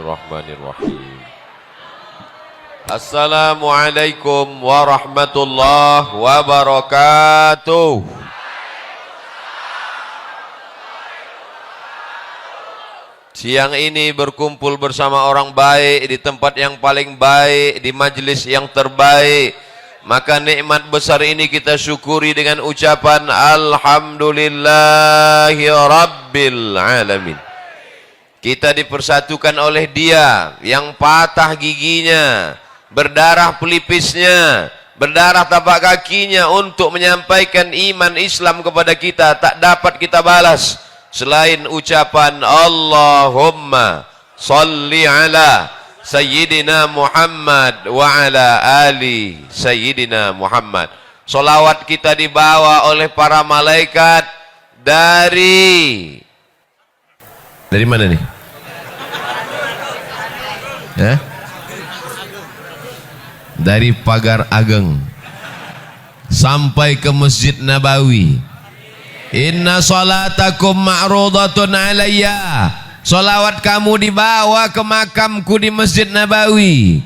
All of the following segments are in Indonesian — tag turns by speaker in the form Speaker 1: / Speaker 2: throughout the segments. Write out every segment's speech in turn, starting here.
Speaker 1: Bismillahirrahmanirrahim. Assalamualaikum warahmatullahi wabarakatuh. Siang ini berkumpul bersama orang baik di tempat yang paling baik, di majelis yang terbaik. Maka nikmat besar ini kita syukuri dengan ucapan Alhamdulillahi Rabbil Alamin. Kita dipersatukan oleh Dia yang patah giginya, berdarah pelipisnya, berdarah tapak kakinya untuk menyampaikan iman Islam kepada kita. Tak dapat kita balas selain ucapan Allahumma salli ala Sayyidina Muhammad wa ala ali Sayyidina Muhammad. Salawat kita dibawa oleh para malaikat dari mana nih? Dari Pagar Ageng sampai ke Masjid Nabawi. Inna salatakum ma'rudatun alayya. Salawat kamu dibawa ke makamku di Masjid Nabawi.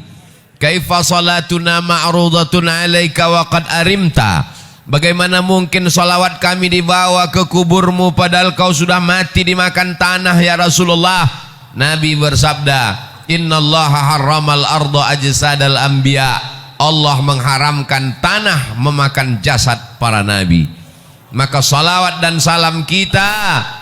Speaker 1: Kaifa salatuna ma'rudatun alayka wa qad arimta. Bagaimana mungkin salawat kami dibawa ke kuburmu padahal kau sudah mati dimakan tanah ya Rasulullah. Nabi bersabda, Innallaha harramal arda ajsadal anbiya. Allah mengharamkan tanah memakan jasad para nabi. Maka salawat dan salam kita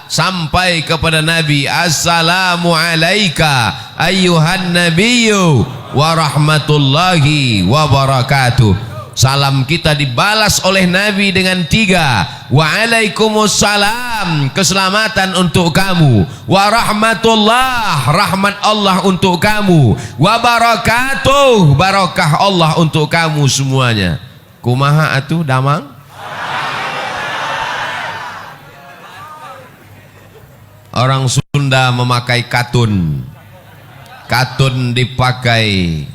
Speaker 1: sampai kepada Nabi. Assalamu alaika ayyuhan nabiyyu wa rahmatullahi wa barakatuh. Salam kita dibalas oleh Nabi dengan 3. Waalaikumsalam, keselamatan untuk kamu. Wa rahmatullah, rahmat Allah untuk kamu. Wa barakatuh, barakah Allah untuk kamu semuanya. Kumaha atuh damang? Orang Sunda memakai katun. Katun dipakai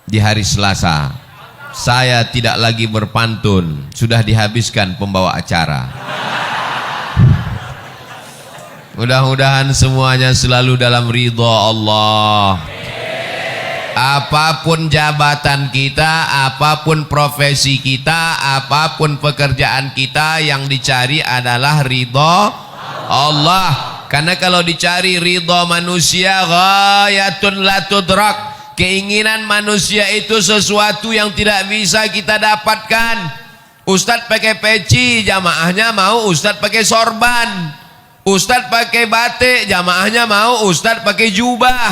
Speaker 1: di hari Selasa. Saya tidak lagi berpantun, sudah dihabiskan pembawa acara. Mudah-mudahan semuanya selalu dalam ridha Allah. Apapun jabatan kita, apapun profesi kita, apapun pekerjaan kita, yang dicari adalah ridha Allah. Karena kalau dicari ridha manusia, ghayatun la tudrak. Keinginan manusia itu sesuatu yang tidak bisa kita dapatkan. Ustadz pakai peci, jamaahnya mau ustadz pakai sorban. Ustadz pakai batik, jamaahnya mau ustadz pakai jubah.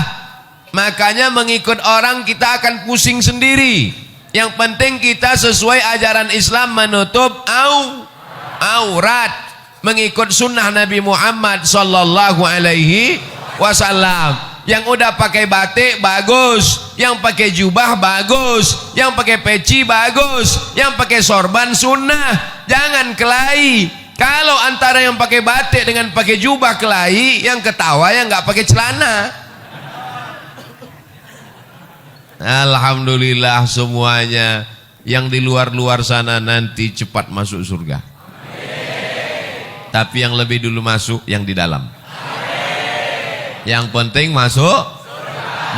Speaker 1: Makanya mengikut orang kita akan pusing sendiri. Yang penting kita sesuai ajaran Islam, menutup aurat, mengikut sunnah Nabi Muhammad sallallahu alaihi wasallam. Yang udah pakai batik bagus, yang pakai jubah bagus, yang pakai peci bagus, yang pakai sorban sunnah. Jangan kelahi. Kalau antara yang pakai batik dengan pakai jubah kelahi, yang ketawa yang nggak pakai celana. Alhamdulillah semuanya yang di luar-luar sana nanti cepat masuk surga. Tapi yang lebih dulu masuk yang di dalam. Yang penting masuk.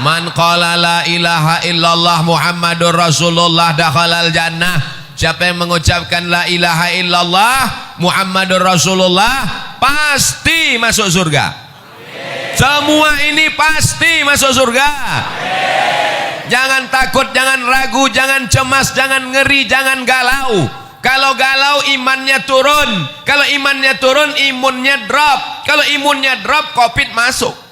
Speaker 1: Man qala la ilaha illallah Muhammadur Rasulullah dakhalal jannah. Siapa yang mengucapkan la ilaha illallah Muhammadur Rasulullah pasti masuk surga. Semua ini pasti masuk surga. Jangan takut, jangan ragu, jangan cemas, jangan ngeri, jangan galau. Kalau galau imannya turun. Kalau imannya turun imunnya drop. Kalau imunnya drop COVID masuk.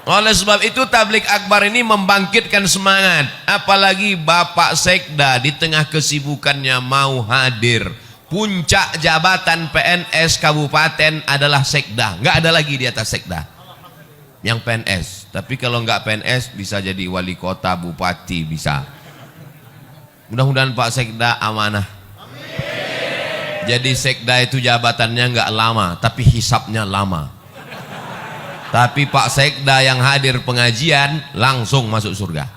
Speaker 1: Oleh sebab itu tablik akbar ini membangkitkan semangat. Apalagi Bapak Sekda di tengah kesibukannya mau hadir. Puncak jabatan PNS kabupaten adalah Sekda. Nggak ada lagi di atas Sekda yang PNS. Tapi kalau nggak PNS bisa jadi wali kota, bupati bisa. Mudah-mudahan Pak Sekda amanah. Jadi Sekda itu jabatannya nggak lama, tapi hisapnya lama. Tapi Pak Sekda yang hadir pengajian langsung masuk surga.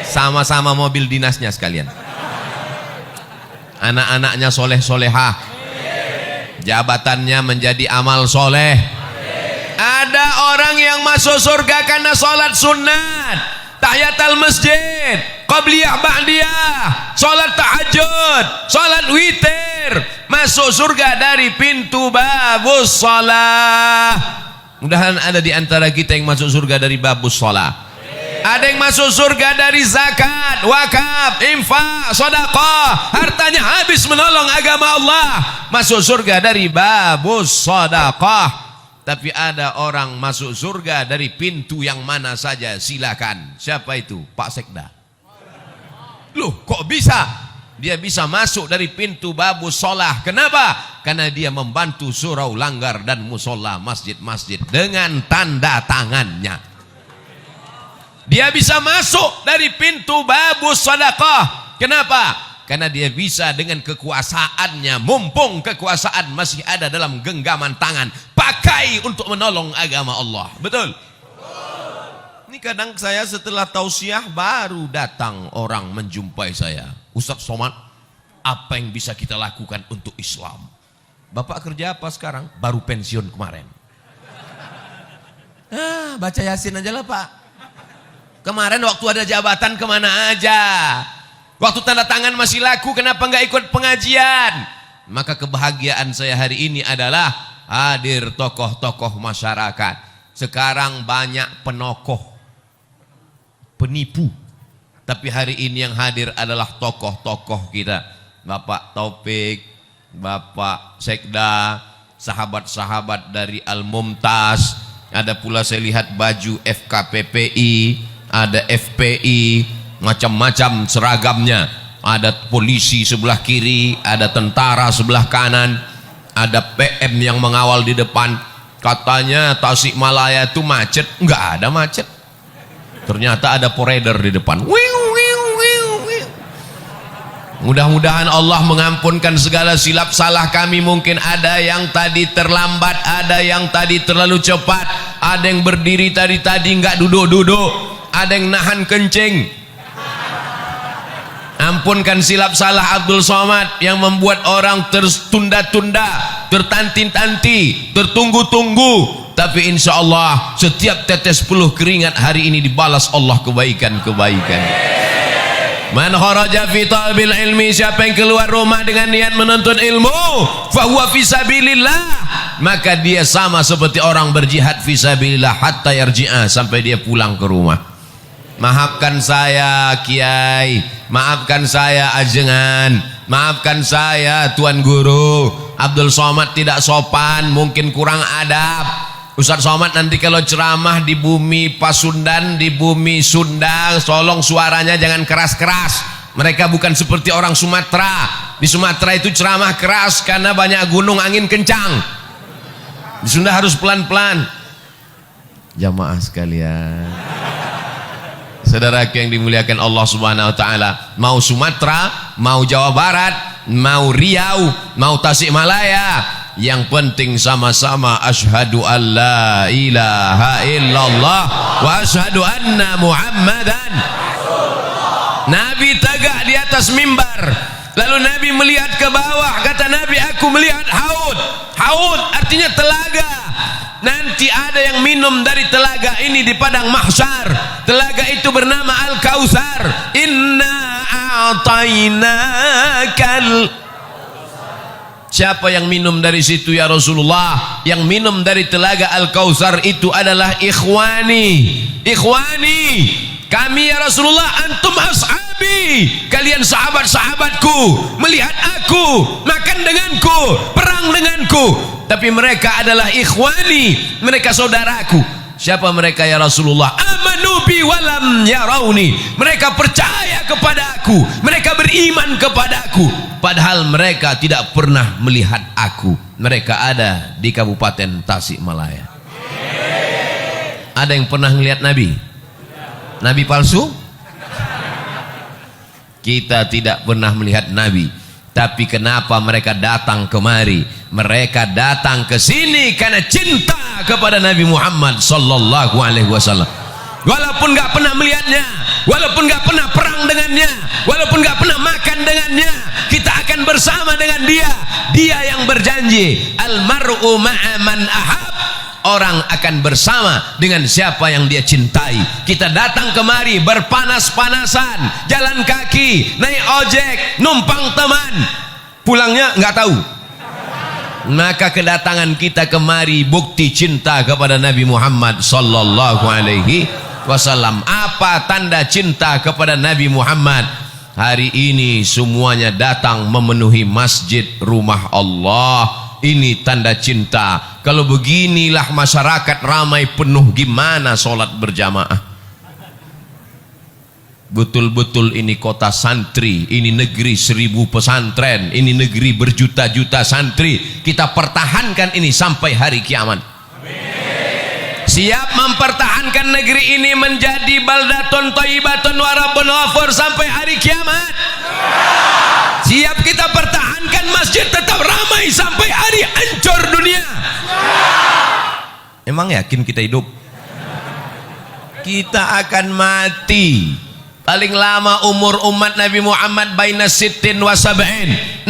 Speaker 1: Sama-sama mobil dinasnya sekalian. Anak-anaknya soleh-solehah. Jabatannya menjadi amal soleh. Ada orang yang masuk surga karena sholat sunat, tahiyatul masjid, qabliyah ba'diyah, sholat tahajud, sholat witir, masuk surga dari pintu babus sholat. Mudahan ada di antara kita yang masuk surga dari babus sholat. Ada yang masuk surga dari zakat, wakaf, infak, sedekah, hartanya habis menolong agama Allah, masuk surga dari babus sedekah. Tapi ada orang masuk surga dari pintu yang mana saja, silakan. Siapa itu? Pak Sekda. Loh, kok bisa? Dia bisa masuk dari pintu babus sholah. Kenapa? Karena dia membantu surau langgar dan musola masjid-masjid dengan tanda tangannya. Dia bisa masuk dari pintu babus sedekah. Kenapa? Karena dia bisa dengan kekuasaannya, mumpung kekuasaan masih ada dalam genggaman tangan, pakai untuk menolong agama Allah. Betul? Ini kadang saya setelah tausiah baru datang orang menjumpai saya. Ustaz Somad, apa yang bisa kita lakukan untuk Islam? Bapak kerja apa sekarang? Baru pensiun kemarin. Baca Yasin aja lah Pak. Kemarin waktu ada jabatan kemana aja? Waktu tanda tangan masih laku, kenapa nggak ikut pengajian? Maka kebahagiaan saya hari ini adalah hadir tokoh-tokoh masyarakat. Sekarang banyak penokoh, penipu. Tapi hari ini yang hadir adalah tokoh-tokoh kita. Bapak Taufik, Bapak Sekda, sahabat-sahabat dari Al-Mumtaz. Ada pula saya lihat baju FKPPI, ada FPI, macam-macam seragamnya. Ada polisi sebelah kiri, ada tentara sebelah kanan, ada PM yang mengawal di depan. Katanya Tasikmalaya itu macet, enggak ada macet. Ternyata ada poreder di depan. Mudah-mudahan Allah mengampunkan segala silap salah kami. Mungkin ada yang tadi terlambat, ada yang tadi terlalu cepat, ada yang berdiri tadi enggak duduk-duduk, ada yang nahan kencing. Ampunkan silap salah Abdul Somad yang membuat orang tertunda-tunda, tertanti-tanti, tertunggu-tunggu. Tapi insya Allah setiap tetes peluh keringat hari ini dibalas Allah kebaikan-kebaikan. Man kharaja fi talabil ilmi, siapa yang keluar rumah dengan niat menuntut ilmu, fahuwa fi sabilillah, maka dia sama seperti orang berjihad fi sabilillah hatta yarji'a, sampai dia pulang ke rumah. Maafkan saya Kiai, maafkan saya Ajengan, maafkan saya Tuan Guru. Abdul Somad tidak sopan, mungkin kurang adab. Ustaz Somad nanti kalau ceramah di bumi Pasundan, di bumi Sunda, tolong suaranya jangan keras-keras. Mereka bukan seperti orang Sumatera. Di Sumatera itu ceramah keras karena banyak gunung, angin kencang. Di Sunda harus pelan-pelan. Jamaah sekalian, saudaraku yang dimuliakan Allah Subhanahu wa taala, mau Sumatera, mau Jawa Barat, mau Riau, mau Tasikmalaya, yang penting sama-sama asyhadu an la ilaha illallah wa asyhadu anna Muhammadan. Nabi tegak di atas mimbar, lalu Nabi melihat ke bawah, kata Nabi, aku melihat haud. Haud artinya telaga. Nanti ada yang minum dari telaga ini di padang mahsyar. Telaga itu bernama Al-Kautsar. Inna a'tainakal. Siapa yang minum dari situ ya Rasulullah? Yang minum dari telaga Al-Kautsar itu adalah ikhwani. Ikhwani, kami ya Rasulullah, antum ashabi, kalian sahabat-sahabatku. Melihat aku, makan denganku, perang denganku, tapi mereka adalah ikhwani, mereka saudaraku. Siapa mereka ya Rasulullah? Amanu bi walam yarawni, mereka percaya kepadaku, mereka beriman kepadaku, padahal mereka tidak pernah melihat aku. Mereka ada di Kabupaten Tasikmalaya. Ada yang pernah melihat Nabi? Nabi palsu? Kita tidak pernah melihat Nabi. Tapi kenapa mereka datang kemari? Mereka datang ke sini karena cinta kepada Nabi Muhammad sallallahu alaihi wasallam. Walaupun nggak pernah melihatnya, walaupun nggak pernah perang dengannya, walaupun nggak pernah makan dengannya, kita akan bersama dengan dia. Dia yang berjanji, almar'u ma'a man ahab. orang akan bersama dengan siapa yang dia cintai. Kita datang kemari berpanas-panasan, jalan kaki, naik ojek, numpang teman, pulangnya nggak tahu. Maka kedatangan kita kemari bukti cinta kepada Nabi Muhammad sallallahu alaihi wasallam. Apa tanda cinta kepada Nabi Muhammad? Hari ini semuanya datang memenuhi masjid rumah Allah. Ini tanda cinta. Kalau beginilah masyarakat ramai penuh, gimana sholat berjamaah? Betul-betul ini kota santri, ini negeri 1000 pesantren, ini negeri berjuta-juta santri. Kita pertahankan ini sampai hari kiamat. Siap mempertahankan negeri ini menjadi baldatun thayyibatun wa rabbun ghafur sampai hari kiamat? Siap kita pertahankan masjid tetap ramai sampai hari hancur dunia? Emang yakin kita hidup? Kita akan mati. Paling lama umur umat Nabi Muhammad baina sittin wa sab'in, 60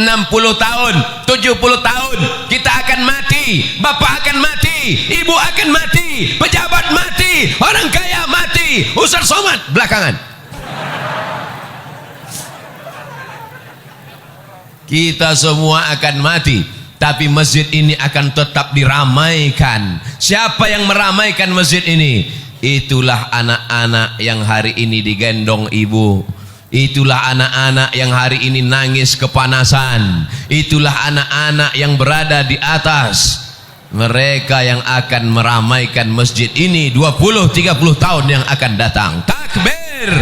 Speaker 1: tahun, 70 tahun. Kita akan mati, bapak akan mati, ibu akan mati, pejabat mati, orang kaya mati, Ustaz Somad belakangan. Kita semua akan mati, tapi masjid ini akan tetap diramaikan. Siapa yang meramaikan masjid ini? Itulah anak-anak yang hari ini digendong ibu. Itulah anak-anak yang hari ini nangis kepanasan. Itulah anak-anak yang berada di atas. Mereka yang akan meramaikan masjid ini 20-30 tahun yang akan datang. Takbir.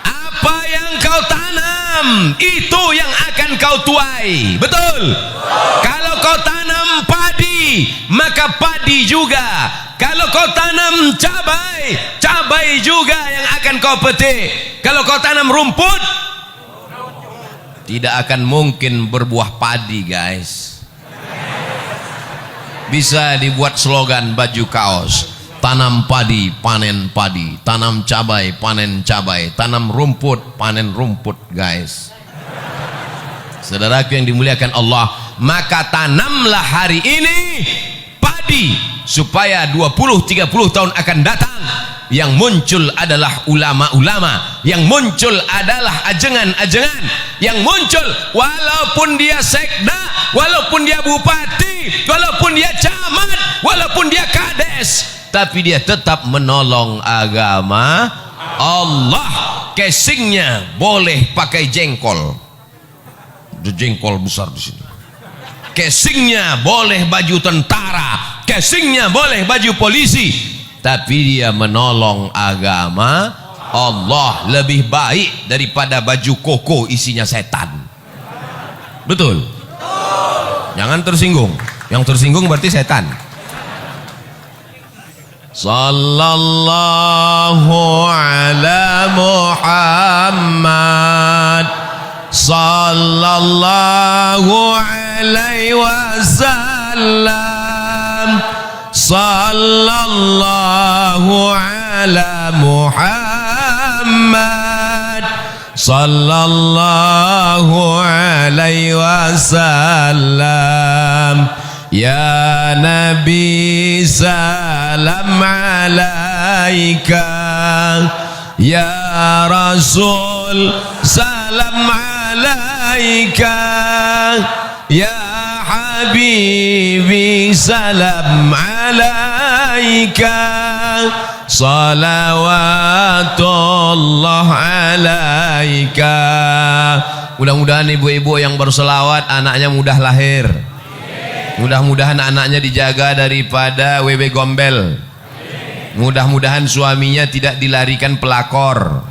Speaker 1: Apa yang kau tanam, itu yang akan kau tuai. Betul? Kalau kau tanam padi, maka padi juga. Kalau kau tanam cabai, cabai juga yang akan kau petik. Kalau kau tanam rumput, tidak akan mungkin berbuah padi, guys. Bisa dibuat slogan baju kaos: tanam padi, panen padi; tanam cabai, panen cabai; tanam rumput, panen rumput, guys. Saudaraku yang dimuliakan Allah, maka tanamlah hari ini padi, supaya 20-30 tahun akan datang yang muncul adalah ulama-ulama, yang muncul adalah ajengan-ajengan, yang muncul walaupun dia sekda, walaupun dia bupati, walaupun dia camat, walaupun dia kades, tapi dia tetap menolong agama Allah. Casingnya boleh pakai jengkol, ada jengkol besar di sini. Casingnya boleh baju tentara, casingnya boleh baju polisi, tapi dia menolong agama Allah lebih baik daripada baju koko isinya setan. Betul? Jangan tersinggung. Yang tersinggung berarti setan. Sallallahu ala Muhammad, sallallahu alaihi wasallam, sallallahu ala Muhammad, sallallahu alaihi wasallam. Ya Nabi salam alaika, ya Rasul salam alaika, ya Habibi salam alaika, salawatullah alaika. Mudah-mudahan ibu-ibu yang berselawat anaknya mudah lahir. Mudah-mudahan anaknya dijaga daripada wewe gombel. Mudah-mudahan suaminya tidak dilarikan pelakor.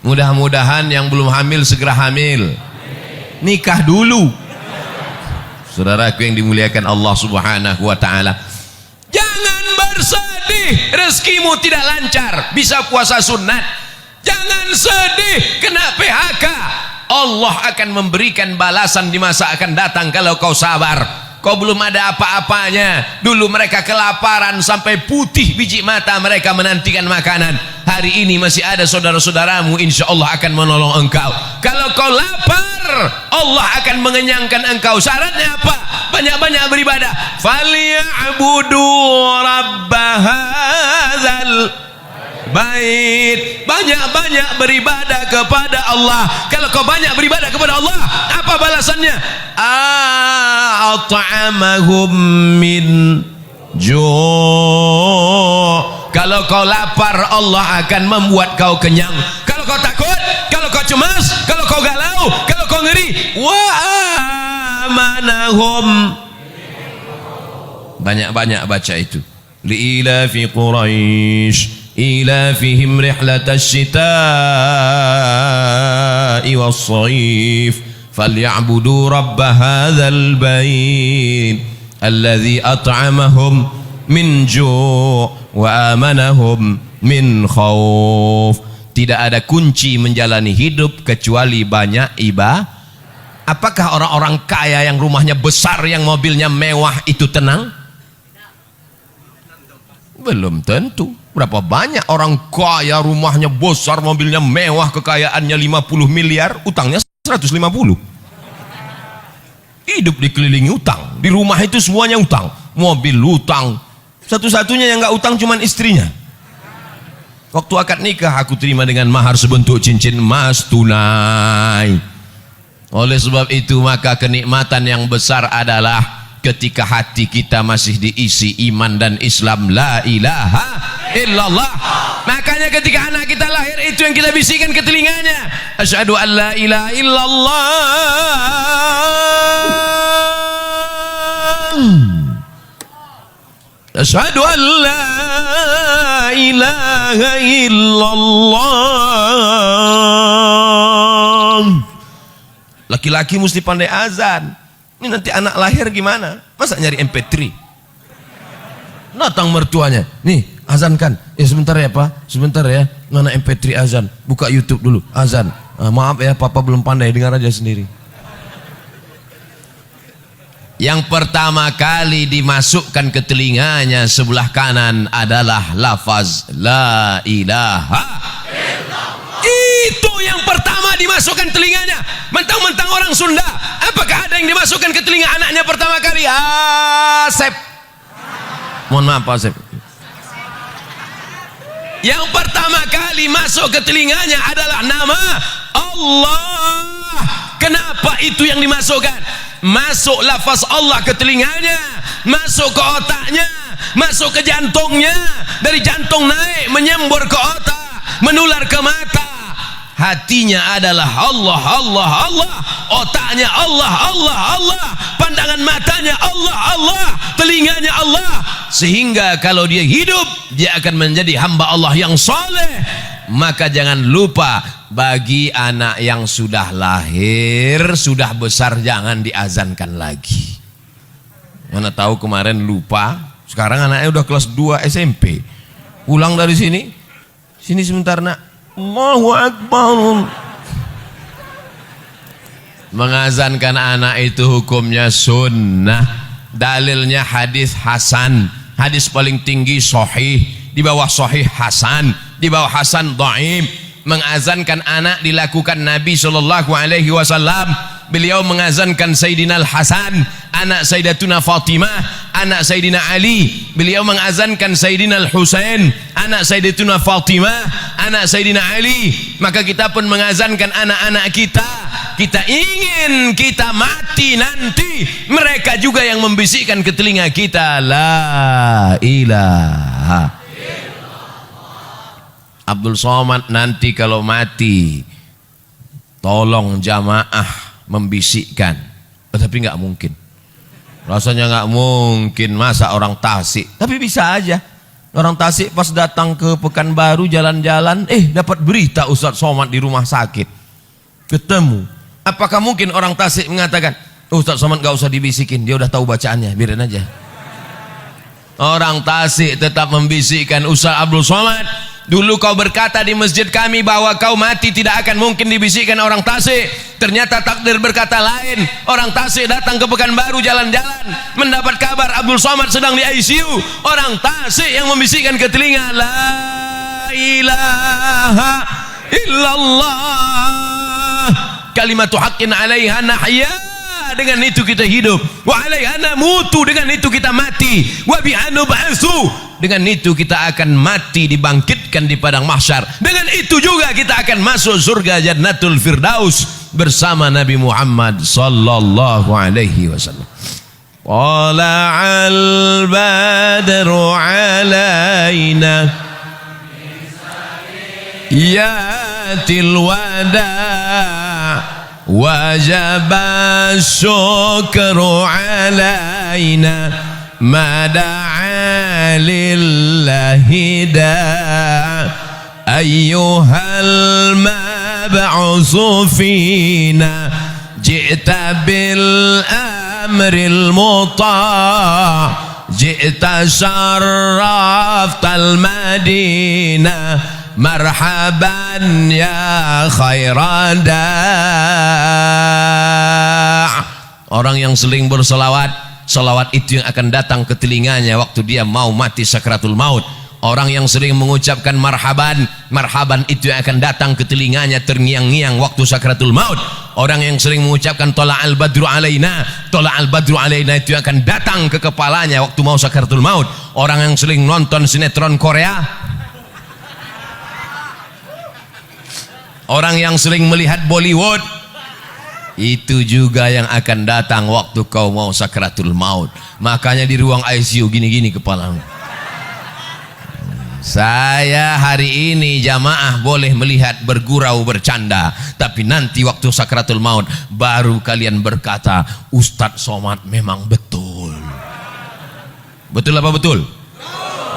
Speaker 1: Mudah-mudahan yang belum hamil segera hamil. Nikah dulu. Saudaraku yang dimuliakan Allah Subhanahu wa ta'ala, jangan bersedih rezekimu tidak lancar, bisa puasa sunat. Jangan sedih kena PHK. Allah akan memberikan balasan di masa akan datang kalau kau sabar. Kau belum ada apa-apanya. Dulu mereka kelaparan sampai putih biji mata mereka menantikan makanan. Hari ini masih ada saudara-saudaramu, insya Allah akan menolong engkau. Kalau kau lapar, Allah akan mengenyangkan engkau. Syaratnya apa? Banyak-banyak beribadah. Falyabudu rabba hadzal bait. Banyak-banyak beribadah kepada Allah. Kalau kau banyak beribadah kepada Allah, apa balasannya? At'amahum min ju'. Kalau kau lapar, Allah akan membuat kau kenyang. Kalau kau takut, kalau kau cemas, kalau kau galau, kalau kau ngeri, wa amanahum. Banyak-banyak baca itu. Li'ilafi Quraisy إلافهم رحلة الشتاء والصيف فليعبدوا رب هذا البيت الذي أطعمهم من جوع وآمنهم من خوف. Tidak ada kunci menjalani hidup kecuali banyak ibadah. Apakah orang-orang kaya yang rumahnya besar, yang mobilnya mewah itu tenang? Belum tentu. Berapa banyak orang kaya, rumahnya besar, mobilnya mewah, kekayaannya 50 miliar, utangnya 150. Hidup dikelilingi utang. Di rumah itu semuanya utang. Mobil utang. Satu-satunya yang nggak utang cuman istrinya. Waktu akad nikah aku terima dengan mahar sebentuk cincin emas tunai. Oleh sebab itu maka kenikmatan yang besar adalah ketika hati kita masih diisi iman dan Islam, la ilaha illallah. Makanya ketika anak kita lahir, itu yang kita bisikan ke telinganya, asyhadu an la ilaha illallah, asyhadu an la ilaha illallah. Laki-laki mesti pandai azan. Ini nanti anak lahir gimana? Masa nyari MP3? Datang mertuanya, nih azankan. Sebentar ya Pak, sebentar ya. Mana MP3 azan? Buka YouTube dulu, azan. Maaf ya, Papa belum pandai, dengar aja sendiri. Yang pertama kali dimasukkan ke telinganya sebelah kanan adalah lafaz la ilaha illallah. Itu yang pertama dimasukkan telinganya. Mentang-mentang orang Sunda, apakah ada yang dimasukkan ke telinga anaknya pertama kali? Asep. Mohon maaf Pak Asep. Yang pertama kali masuk ke telinganya adalah nama Allah. Kenapa itu yang dimasukkan? Masuk lafaz Allah ke telinganya, masuk ke otaknya, masuk ke jantungnya, dari jantung naik menyembur ke otak, menular ke mata. Hatinya adalah Allah, Allah, Allah. Otaknya Allah, Allah, Allah. Pandangan matanya Allah, Allah. Telinganya Allah. Sehingga kalau dia hidup, dia akan menjadi hamba Allah yang soleh. Maka jangan lupa, bagi anak yang sudah lahir, sudah besar, jangan diazankan lagi. Mana tahu kemarin lupa, sekarang anaknya udah kelas 2 SMP. Pulang dari sini, sini sebentar nak. Allahu Akbar. Mengazankan anak itu hukumnya sunnah. Dalilnya hadis hasan. Hadis paling tinggi sahih, di bawah sahih hasan, di bawah hasan dhaif. Mengazankan anak dilakukan Nabi SAW. Beliau mengazankan Sayyidina Al-Hasan, anak Sayyidatuna Fatimah, anak Sayyidina Ali. Beliau mengazankan Sayyidina Al-Husain, anak Sayyidatuna Fatimah, anak Sayyidina Ali. Maka kita pun mengazankan anak-anak kita. Kita ingin kita mati nanti, mereka juga yang membisikkan ke telinga kita, la ilaha. Abdul Somad nanti kalau mati, tolong jamaah membisikkan. Tapi nggak mungkin, rasanya nggak mungkin. Masa orang Tasik? Tapi bisa aja orang Tasik pas datang ke Pekanbaru jalan-jalan, dapat berita Ustadz Somad di rumah sakit, ketemu. Apakah mungkin orang Tasik mengatakan, Ustadz Somad nggak usah dibisikin, dia udah tahu bacaannya, biarin aja. Orang Tasik tetap membisikkan Ustadz Abdul Somad Dulu kau berkata di masjid kami bahwa kau mati tidak akan mungkin dibisikkan orang Tasik. Ternyata takdir berkata lain. Orang Tasik datang ke Pekanbaru jalan-jalan, mendapat kabar Abdul Somad sedang di ICU. Orang Tasik yang membisikkan ke telinga, la ilaha illallah kalimatu haqqin alaiha nahya, dengan itu kita hidup, wa alaiha namutu, dengan itu kita mati, wa biha nub'atsu, dengan itu kita akan mati dibangkitkan di padang mahsyar, dengan itu juga kita akan masuk surga Jannatul Firdaus bersama Nabi Muhammad sallallahu alaihi wasallam. Tala'al badru alaina yatil wada' وجب الشكر علينا ما دعا لله داع أيها المبعوث فينا جئت بالأمر المطاع جئت شرفت المدينة marhaban ya khairan da'. Orang yang seling berselawat, selawat itu yang akan datang ke telinganya waktu dia mau mati sakratul maut. Orang yang sering mengucapkan marhaban, marhaban itu yang akan datang ke telinganya terngiang-ngiang waktu sakratul maut. Orang yang sering mengucapkan tola'al badru alaina, tola'al badru alaina itu yang akan datang ke kepalanya waktu mau sakratul maut. Orang yang sering nonton sinetron Korea, orang yang sering melihat Bollywood, itu juga yang akan datang waktu kau mau sakratul maut. Makanya di ruang ICU gini-gini kepalamu. Saya hari ini jamaah boleh melihat bergurau bercanda, tapi nanti waktu sakratul maut baru kalian berkata, Ustadz Somad memang betul. Betul apa betul?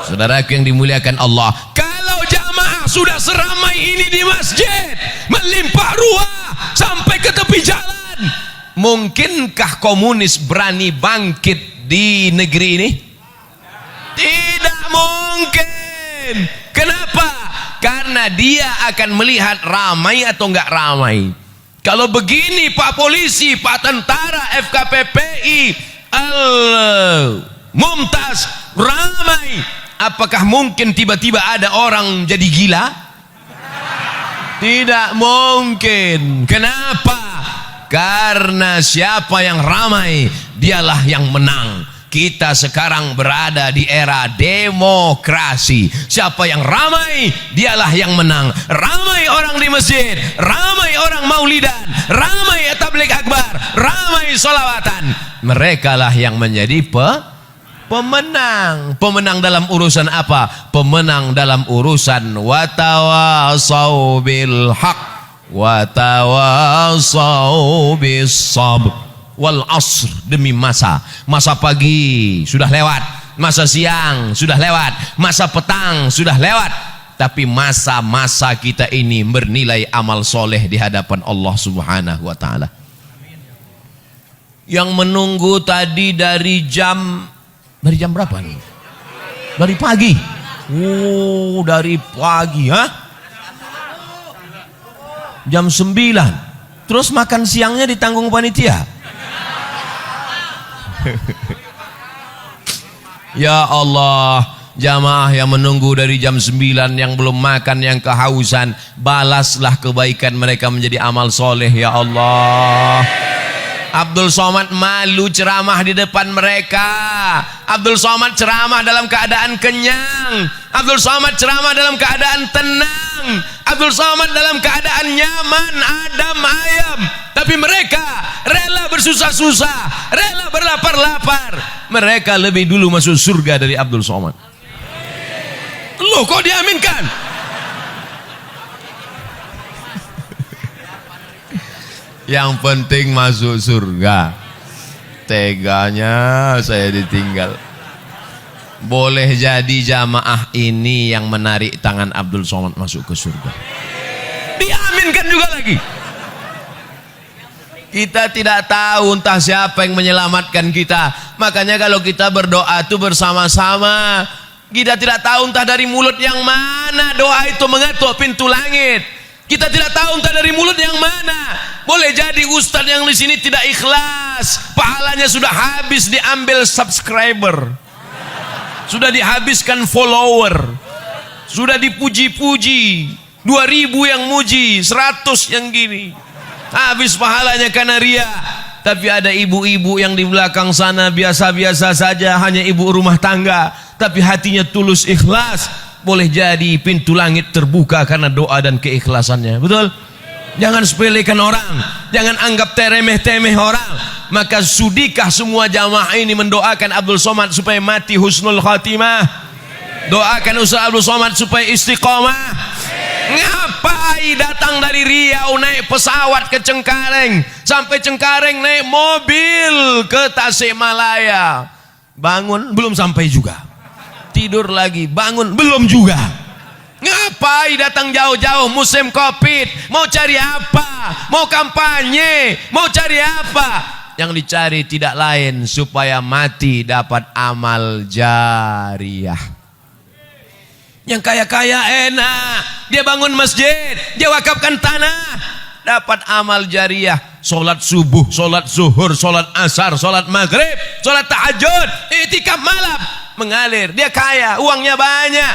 Speaker 1: Saudaraku yang dimuliakan Allah, kalau jamaah sudah seramai ini di masjid, melimpah ruah sampai ke tepi jalan, mungkinkah komunis berani bangkit di negeri ini? Tidak mungkin. Kenapa? Karena dia akan melihat ramai atau enggak ramai. Kalau begini Pak Polisi, Pak Tentara, FKPPI, Mumtaz ramai, apakah mungkin tiba-tiba ada orang jadi gila? Tidak mungkin. Kenapa? Karena siapa yang ramai, dialah yang menang. Kita sekarang berada di era demokrasi. Siapa yang ramai, dialah yang menang. Ramai orang di masjid, ramai orang maulidan, ramai tabligh akbar, ramai sholawatan. Mereka lah yang menjadi pemenang. Pemenang dalam urusan apa? Pemenang dalam urusan watawasau bil haq watawasau bis sabr wal asr, demi masa pagi sudah lewat, masa siang sudah lewat, masa petang sudah lewat, tapi masa-masa kita ini bernilai amal soleh di hadapan Allah Subhanahu wa ta'ala. Yang menunggu tadi dari jam berapa nih? Dari pagi. Oh, dari pagi, ha? Jam 9. Terus makan siangnya ditanggung panitia. Ya Allah, jamaah yang menunggu dari jam 9, yang belum makan, yang kehausan, balaslah kebaikan mereka menjadi amal soleh ya Allah. Abdul Somad malu ceramah di depan mereka. Abdul Somad ceramah dalam keadaan kenyang. Abdul Somad ceramah dalam keadaan tenang. Abdul Somad dalam keadaan nyaman, adem ayem. Tapi mereka rela bersusah-susah, rela berlapar-lapar. Mereka lebih dulu masuk surga dari Abdul Somad. Loh, kok diaminkan? Yang penting masuk surga. Teganya saya ditinggal. Boleh jadi jamaah ini yang menarik tangan Abdul Somad masuk ke surga. Diaminkan juga lagi. Kita tidak tahu entah siapa yang menyelamatkan kita. Makanya kalau kita berdoa itu bersama-sama. Kita tidak tahu entah dari mulut yang mana doa itu mengetuk pintu langit. Kita tidak tahu entah dari mulut yang mana. Boleh jadi ustadz yang di sini tidak ikhlas, pahalanya sudah habis diambil subscriber, sudah dihabiskan follower, sudah dipuji-puji, 2000 yang muji, 100 yang gini, habis pahalanya karena ria. Tapi ada ibu-ibu yang di belakang sana biasa-biasa saja, hanya ibu rumah tangga, tapi hatinya tulus ikhlas. Boleh jadi pintu langit terbuka karena doa dan keikhlasannya. Betul? Jangan sepelekan orang, jangan anggap teremeh-temeh orang. Maka sudikah semua jamaah ini mendoakan Abdul Somad supaya mati husnul khatimah? Doakan Ustaz Abdul Somad supaya istiqomah. Ngapai datang dari Riau naik pesawat ke Cengkareng, sampai Cengkareng naik mobil ke Tasikmalaya, bangun belum sampai juga, tidur lagi, bangun belum juga. Ngapai datang jauh-jauh musim Covid, mau cari apa? Mau kampanye, mau cari apa? Yang dicari tidak lain supaya mati dapat amal jariah. Yang kaya-kaya enak, dia bangun masjid, dia wakafkan tanah, dapat amal jariah. Solat subuh, solat zuhur, solat asar, solat maghrib, solat tahajud, i'tikaf malam, mengalir. Dia kaya, uangnya banyak.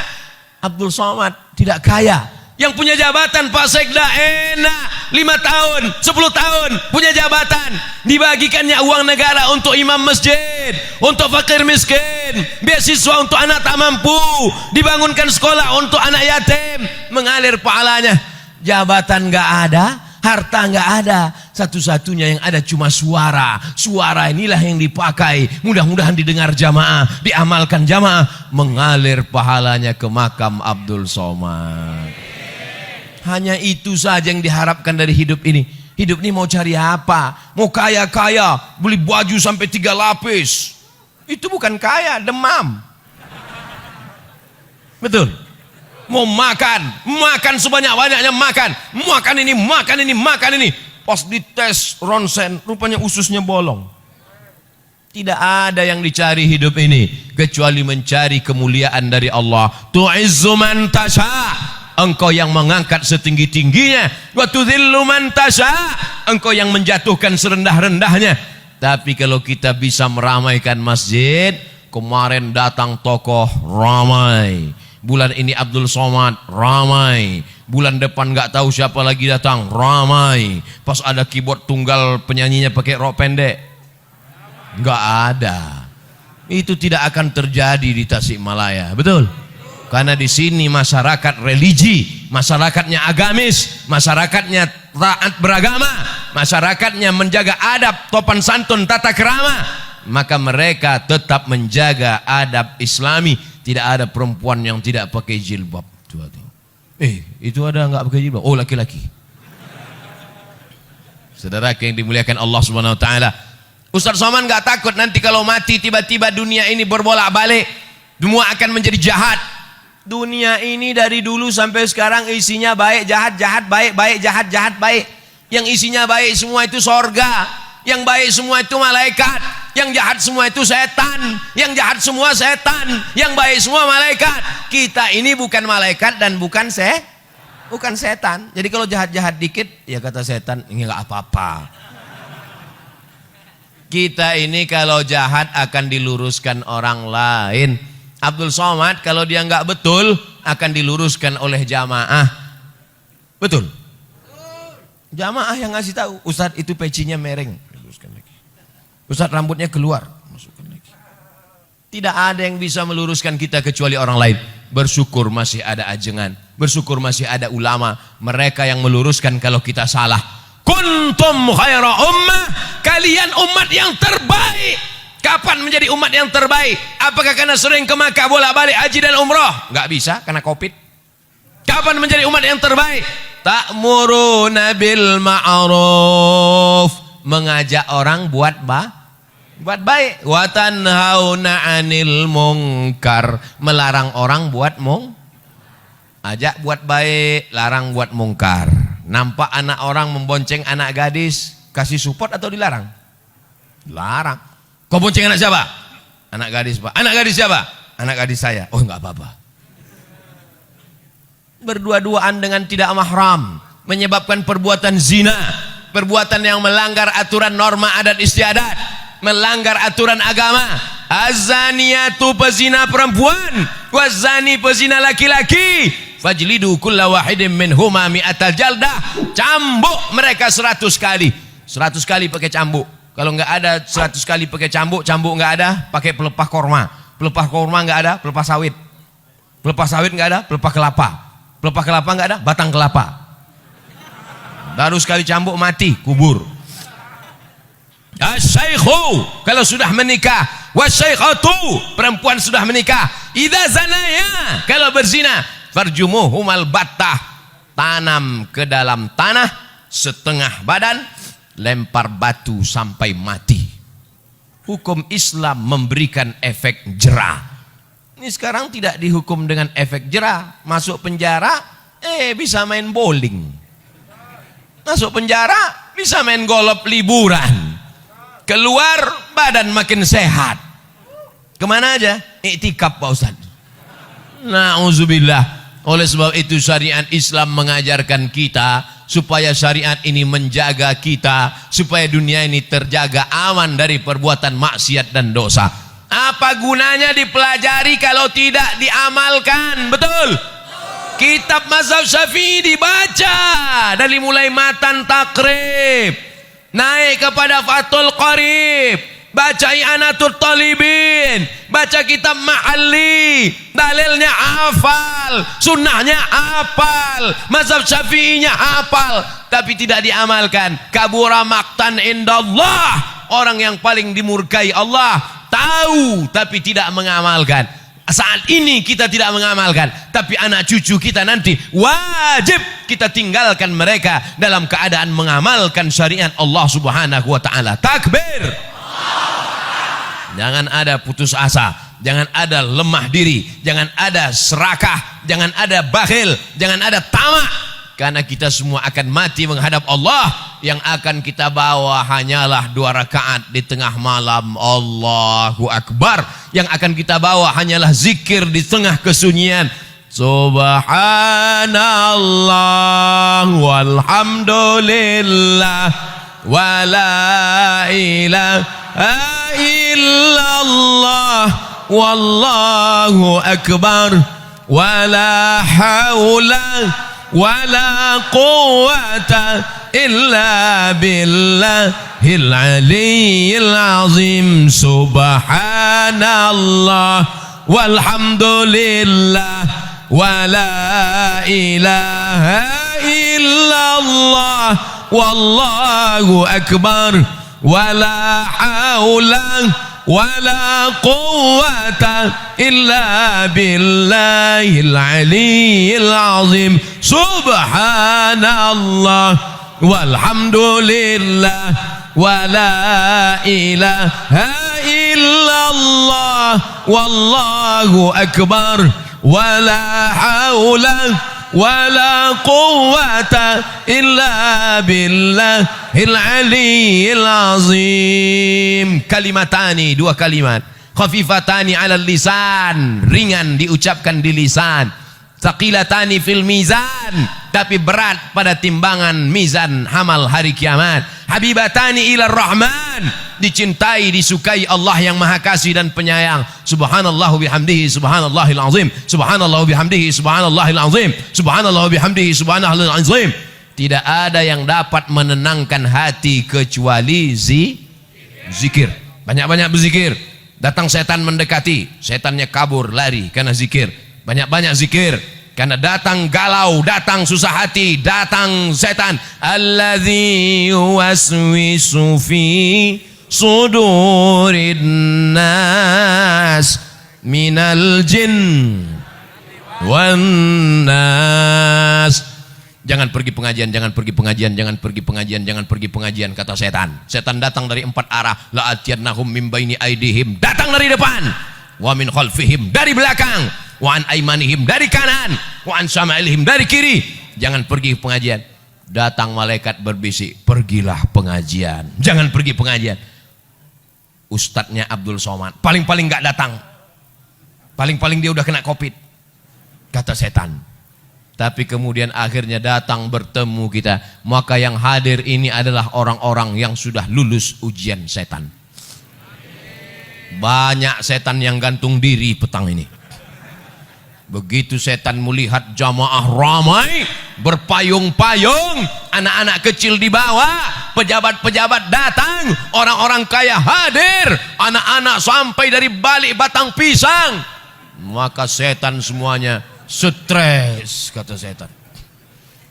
Speaker 1: Abdul Somad tidak kaya. Yang punya jabatan Pak Sekda enak, 5 tahun, 10 tahun punya jabatan, dibagikannya uang negara untuk imam masjid, untuk fakir miskin, beasiswa untuk anak tak mampu, dibangunkan sekolah untuk anak yatim, mengalir pahalanya. Jabatan gak ada, harta gak ada, satu-satunya yang ada cuma suara. Suara inilah yang dipakai, mudah-mudahan didengar jamaah, diamalkan jamaah, mengalir pahalanya ke makam Abdul Somad. Hanya itu saja yang diharapkan dari hidup ini. Hidup ini mau cari apa? Mau kaya-kaya, beli baju sampai 3 lapis. Itu bukan kaya, demam. Betul? Mau makan, makan sebanyak-banyaknya, makan ini, makan ini, makan ini. Pas dites ronsen, rupanya ususnya bolong. Tidak ada yang dicari hidup ini kecuali mencari kemuliaan dari Allah. Tu'izzu man tasha', engkau yang mengangkat setinggi-tingginya, wa tudzillu man tasha', engkau yang menjatuhkan serendah-rendahnya. Tapi kalau kita bisa meramaikan masjid, kemarin datang tokoh ramai, bulan ini Abdul Somad ramai, bulan depan nggak tahu siapa lagi datang ramai. Pas ada keyboard tunggal penyanyinya pakai rok pendek, nggak ada. Itu tidak akan terjadi di Tasikmalaya, betul? Karena di sini masyarakat religi, masyarakatnya agamis, masyarakatnya taat beragama, masyarakatnya menjaga adab, topan santun, tata kerama, maka mereka tetap menjaga adab Islami. Tidak ada perempuan yang tidak pakai jilbab. Itu ada nggak pakai jilbab? Oh, laki-laki. Saudara yang dimuliakan Allah Subhanahu Wa Taala, Ustaz Somad nggak takut nanti kalau mati tiba-tiba dunia ini berbolak-balik, semua akan menjadi jahat. Dunia ini dari dulu sampai sekarang isinya baik, jahat, jahat, baik, baik, jahat, jahat, baik. Yang isinya baik semua itu sorga, yang baik semua itu malaikat, yang jahat semua itu setan, yang jahat semua setan, yang baik semua malaikat. Kita ini bukan malaikat dan bukan setan. Jadi kalau jahat-jahat dikit, ya kata setan, ini nggak apa-apa. Kita ini kalau jahat akan diluruskan orang lain. Abdul Somad kalau dia nggak betul akan diluruskan oleh jamaah. Betul? Jamaah yang ngasih tahu, Ustadz itu pecinya mereng, luruskan lagi. Ustadz rambutnya keluar, masukkan lagi. Tidak ada yang bisa meluruskan kita kecuali orang lain. Bersyukur masih ada ajengan, bersyukur masih ada ulama, mereka yang meluruskan kalau kita salah. Kuntum khaira ummah, kalian umat yang terbaik. Kapan menjadi umat yang terbaik? Apakah karena sering ke Makkah bolak-balik haji dan umrah? Enggak bisa karena Covid. Kapan menjadi umat yang terbaik? Ta'muruna bil ma'ruf, mengajak orang buat baik. Wa tanhauna 'anil munkar, melarang orang buat ajak buat baik, larang buat mungkar. Nampak anak orang membonceng anak gadis, kasih support atau dilarang? Larang. Kau bonceng anak siapa? Anak gadis, Pak. Anak gadis siapa? anak gadis saya. Oh nggak apa-apa. Berdua-duaan dengan tidak mahram menyebabkan perbuatan zina, perbuatan yang melanggar aturan norma adat istiadat, melanggar aturan agama. Az-zaniyatu pezina perempuan, waz-zani pezina laki-laki, fajlidu kulla wahidin minhuma mi'atal jaldah. Cambuk mereka 100 kali. 100 kali pakai cambuk. Kalau nggak ada 100 kali pakai cambuk, cambuk nggak ada, pakai pelepah korma. Pelepah korma nggak ada, pelepah sawit. Pelepah sawit nggak ada, pelepah kelapa. Pelepah kelapa nggak ada, batang kelapa. Baru sekali cambuk mati, kubur. Asy-syaikhu kalau sudah menikah, wasyaikhatu perempuan sudah menikah, idza zanaya kalau berzina, farjumuhumal battah, tanam ke dalam tanah setengah badan, lempar batu sampai mati. Hukum Islam memberikan efek jera. Ini sekarang tidak dihukum dengan efek jera, masuk penjara bisa main bowling, masuk penjara bisa main golf liburan, keluar badan makin sehat. Kemana aja? Iktikaf Pak Ustaz. Na'udzubillah. Oleh sebab itu syariat Islam mengajarkan kita supaya syariat ini menjaga kita, supaya dunia ini terjaga aman dari perbuatan maksiat dan dosa. Apa gunanya dipelajari kalau tidak diamalkan? Betul? Kitab mazhab Syafi'i dibaca dari mulai matan takrib naik kepada Fathul Qarib, baca I'anatul Talibin, baca kitab Ma'alli, dalilnya hafal, sunnahnya hafal, mazhab Syafi'inya hafal, tapi tidak diamalkan. Kabura maqtan indallah, orang yang paling dimurkai Allah, tahu tapi tidak mengamalkan. Saat ini kita tidak mengamalkan, tapi anak cucu kita nanti wajib kita tinggalkan mereka dalam keadaan mengamalkan syariat Allah Subhanahu wa taala. Takbir. Jangan ada putus asa, jangan ada lemah diri, jangan ada serakah, jangan ada bakhil, jangan ada tamak. Karena kita semua akan mati menghadap Allah. Yang akan kita bawa hanyalah 2 rakaat di tengah malam, Allahu Akbar. Yang akan kita bawa hanyalah zikir di tengah kesunyian, Subhanallah walhamdulillah wa la ilaha illallah wallahu akbar wa la hawla wala quwwata illa billahil aliyyil azim. Subhanallah walhamdulillah wala ilaha illallah wallahu akbar wala haula wala quwwata illa billahil aliyyil azim. Subhanallah walhamdulillah wala ilaha illallah wallahu akbar wala haula wala quwwata illa billahil aliyyil azim. Kalimatani, 2 kalimat, khafifatani 'alal lisan, ringan diucapkan di lisan, thaqilatani fil mizan, tapi berat pada timbangan mizan amal hari kiamat, habibatani ilar rahman, dicintai disukai Allah yang maha kasih dan penyayang. Subhanallah bihamdihi subhanallahil azim, subhanallah bihamdihi subhanallahil azim, subhanallah bihamdihi subhanallahil azim. Tidak ada yang dapat menenangkan hati kecuali zikir. Banyak-banyak berzikir. Datang setan mendekati, setannya kabur lari karena zikir. Banyak-banyak zikir. Karena datang galau, datang susah hati, datang setan. Alladzi yuwaswisu fi sudurin nas minal jin wan nas. Jangan pergi pengajian, jangan pergi pengajian, jangan pergi pengajian, jangan pergi pengajian, kata setan. Setan datang dari 4 arah. La atiyannahum min baini aidihim, datang dari depan. Wa min khalfihim, dari belakang. Wa an aimanihim, dari kanan. Wa an syama'ilihim, dari kiri. Jangan pergi pengajian. Datang malaikat berbisik, pergilah pengajian. Jangan pergi pengajian. Ustadznya Abdul Somad paling-paling gak datang. Paling-paling dia udah kena COVID, kata setan. Tapi kemudian akhirnya datang bertemu kita. Maka yang hadir ini adalah orang-orang yang sudah lulus ujian setan. Banyak setan yang gantung diri petang ini. Begitu setan melihat jamaah ramai, berpayung-payung, anak-anak kecil di bawah, pejabat-pejabat datang, orang-orang kaya hadir, anak-anak sampai dari balik batang pisang. Maka setan semuanya stres, kata setan.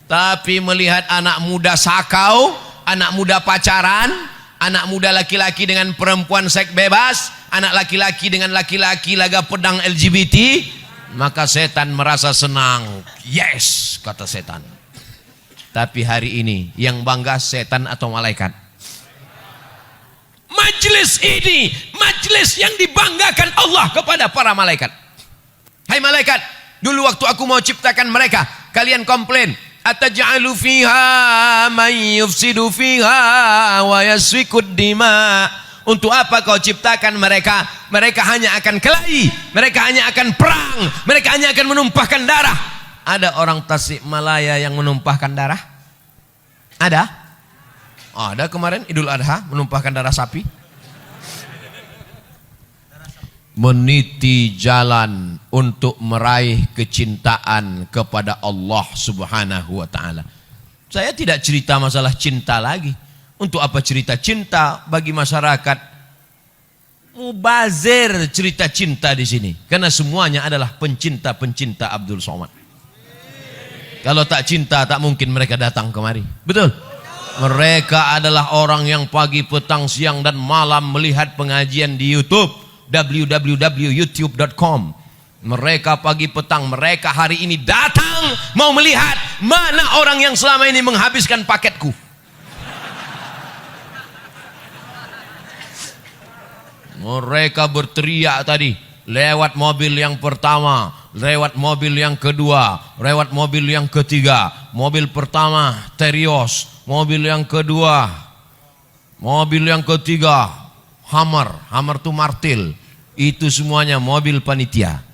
Speaker 1: Tapi melihat anak muda sakau, anak muda pacaran, anak muda laki-laki dengan perempuan seks bebas, anak laki-laki dengan laki-laki laga pedang LGBT, maka setan merasa senang. Yes, kata setan. Tapi hari ini yang bangga setan atau malaikat? Majelis ini, majelis yang dibanggakan Allah kepada para malaikat. Hai malaikat, dulu waktu aku mau ciptakan mereka, kalian komplain, ataj'alu fiha may yufsidu fiha wa yasfikud dima. Untuk apa kau ciptakan mereka? Mereka hanya akan kelahi, mereka hanya akan perang, mereka hanya akan menumpahkan darah. Ada orang Tasikmalaya yang menumpahkan darah? Ada? Ada kemarin Idul Adha menumpahkan darah sapi. Meniti jalan untuk meraih kecintaan kepada Allah Subhanahu wa taala. Saya tidak cerita masalah cinta lagi. Untuk apa cerita cinta bagi masyarakat? Mubazir cerita cinta di sini. Karena semuanya adalah pencinta-pencinta Abdul Somad. Kalau tak cinta tak mungkin mereka datang kemari. Betul? Mereka adalah orang yang pagi, petang, siang dan malam melihat pengajian di YouTube. www.youtube.com. Mereka pagi petang, mereka hari ini datang mau melihat mana orang yang selama ini menghabiskan paketku. Mereka berteriak tadi, lewat mobil yang pertama, lewat mobil yang kedua, lewat mobil yang ketiga. Mobil pertama Terios, mobil yang kedua, mobil yang ketiga Hammer itu martil. Itu semuanya mobil panitia,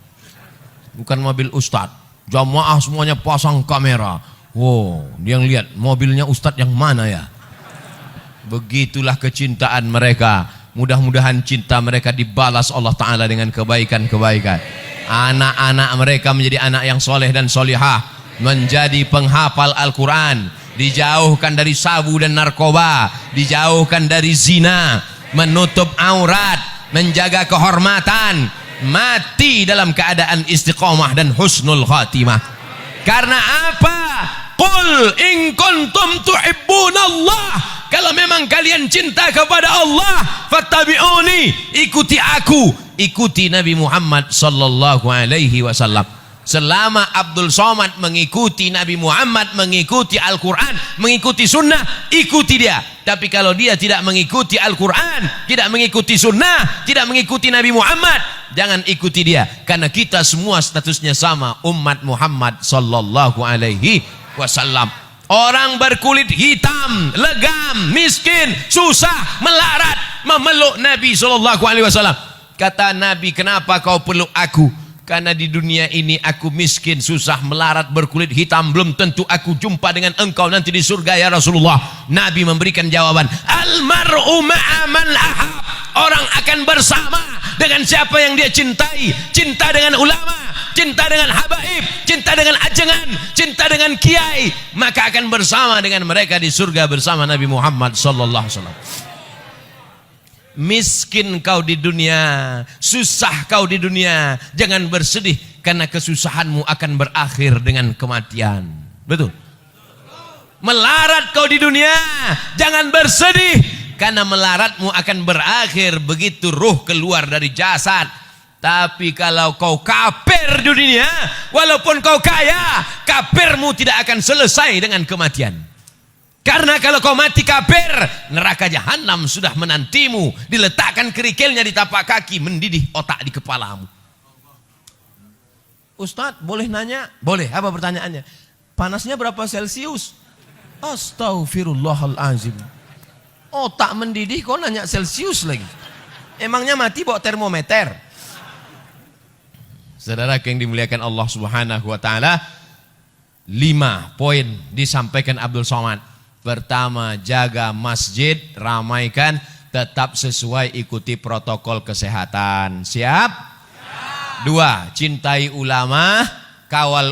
Speaker 1: bukan mobil ustadz. Jamaah semuanya pasang kamera. Wow, dia lihat mobilnya ustadz yang mana ya. Begitulah kecintaan mereka. Mudah-mudahan cinta mereka dibalas Allah Ta'ala dengan kebaikan-kebaikan. Anak-anak mereka menjadi anak yang soleh dan solihah, menjadi penghafal Al-Quran, dijauhkan dari sabu dan narkoba, dijauhkan dari zina, menutup aurat, menjaga kehormatan, mati dalam keadaan istiqomah dan husnul khatimah. Karena apa? Qul in kuntum tuhibbunallah. Kalau memang kalian cinta kepada Allah, fattabi'uni, ikuti aku, ikuti Nabi Muhammad sallallahu alaihi wasallam. Selama Abdul Somad mengikuti Nabi Muhammad, mengikuti Al-Quran, mengikuti sunnah, ikuti dia. Tapi kalau dia tidak mengikuti Al-Quran, tidak mengikuti sunnah, tidak mengikuti Nabi Muhammad, jangan ikuti dia. Karena kita semua statusnya sama, umat Muhammad sallallahu alaihi wasallam. Orang berkulit hitam, legam, miskin, susah, melarat, memeluk Nabi SAW. Kata Nabi, kenapa kau peluk aku? Karena di dunia ini aku miskin, susah, melarat, berkulit hitam. Belum tentu aku jumpa dengan engkau nanti di surga ya Rasulullah. Nabi memberikan jawaban, Al-mar'u ma'aman ahab. Orang akan bersama dengan siapa yang dia cintai. Cinta dengan ulama, cinta dengan habaib, cinta dengan ajengan, cinta dengan kiai, maka akan bersama dengan mereka di surga bersama Nabi Muhammad sallallahu alaihi wasallam. Miskin kau di dunia, susah kau di dunia, jangan bersedih karena kesusahanmu akan berakhir dengan kematian. Betul? Melarat kau di dunia, jangan bersedih karena melaratmu akan berakhir begitu ruh keluar dari jasad. Tapi kalau kau kafir di dunia, walaupun kau kaya, kafirmu tidak akan selesai dengan kematian. Karena kalau kau mati kafir, neraka jahanam sudah menantimu, diletakkan kerikilnya di tapak kaki, mendidih otak di kepalamu. Ustadz, boleh nanya? Boleh, apa pertanyaannya? Panasnya berapa Celsius? Astaghfirullahalazim. Otak mendidih, kau nanya Celsius lagi. Emangnya mati bawa termometer? Saudara yang dimuliakan Allah Subhanahu wa taala, 5 poin disampaikan Abdul Somad. Pertama, jaga masjid, ramaikan, tetap sesuai ikuti protokol kesehatan. Siap? 2, cintai ulama, kawal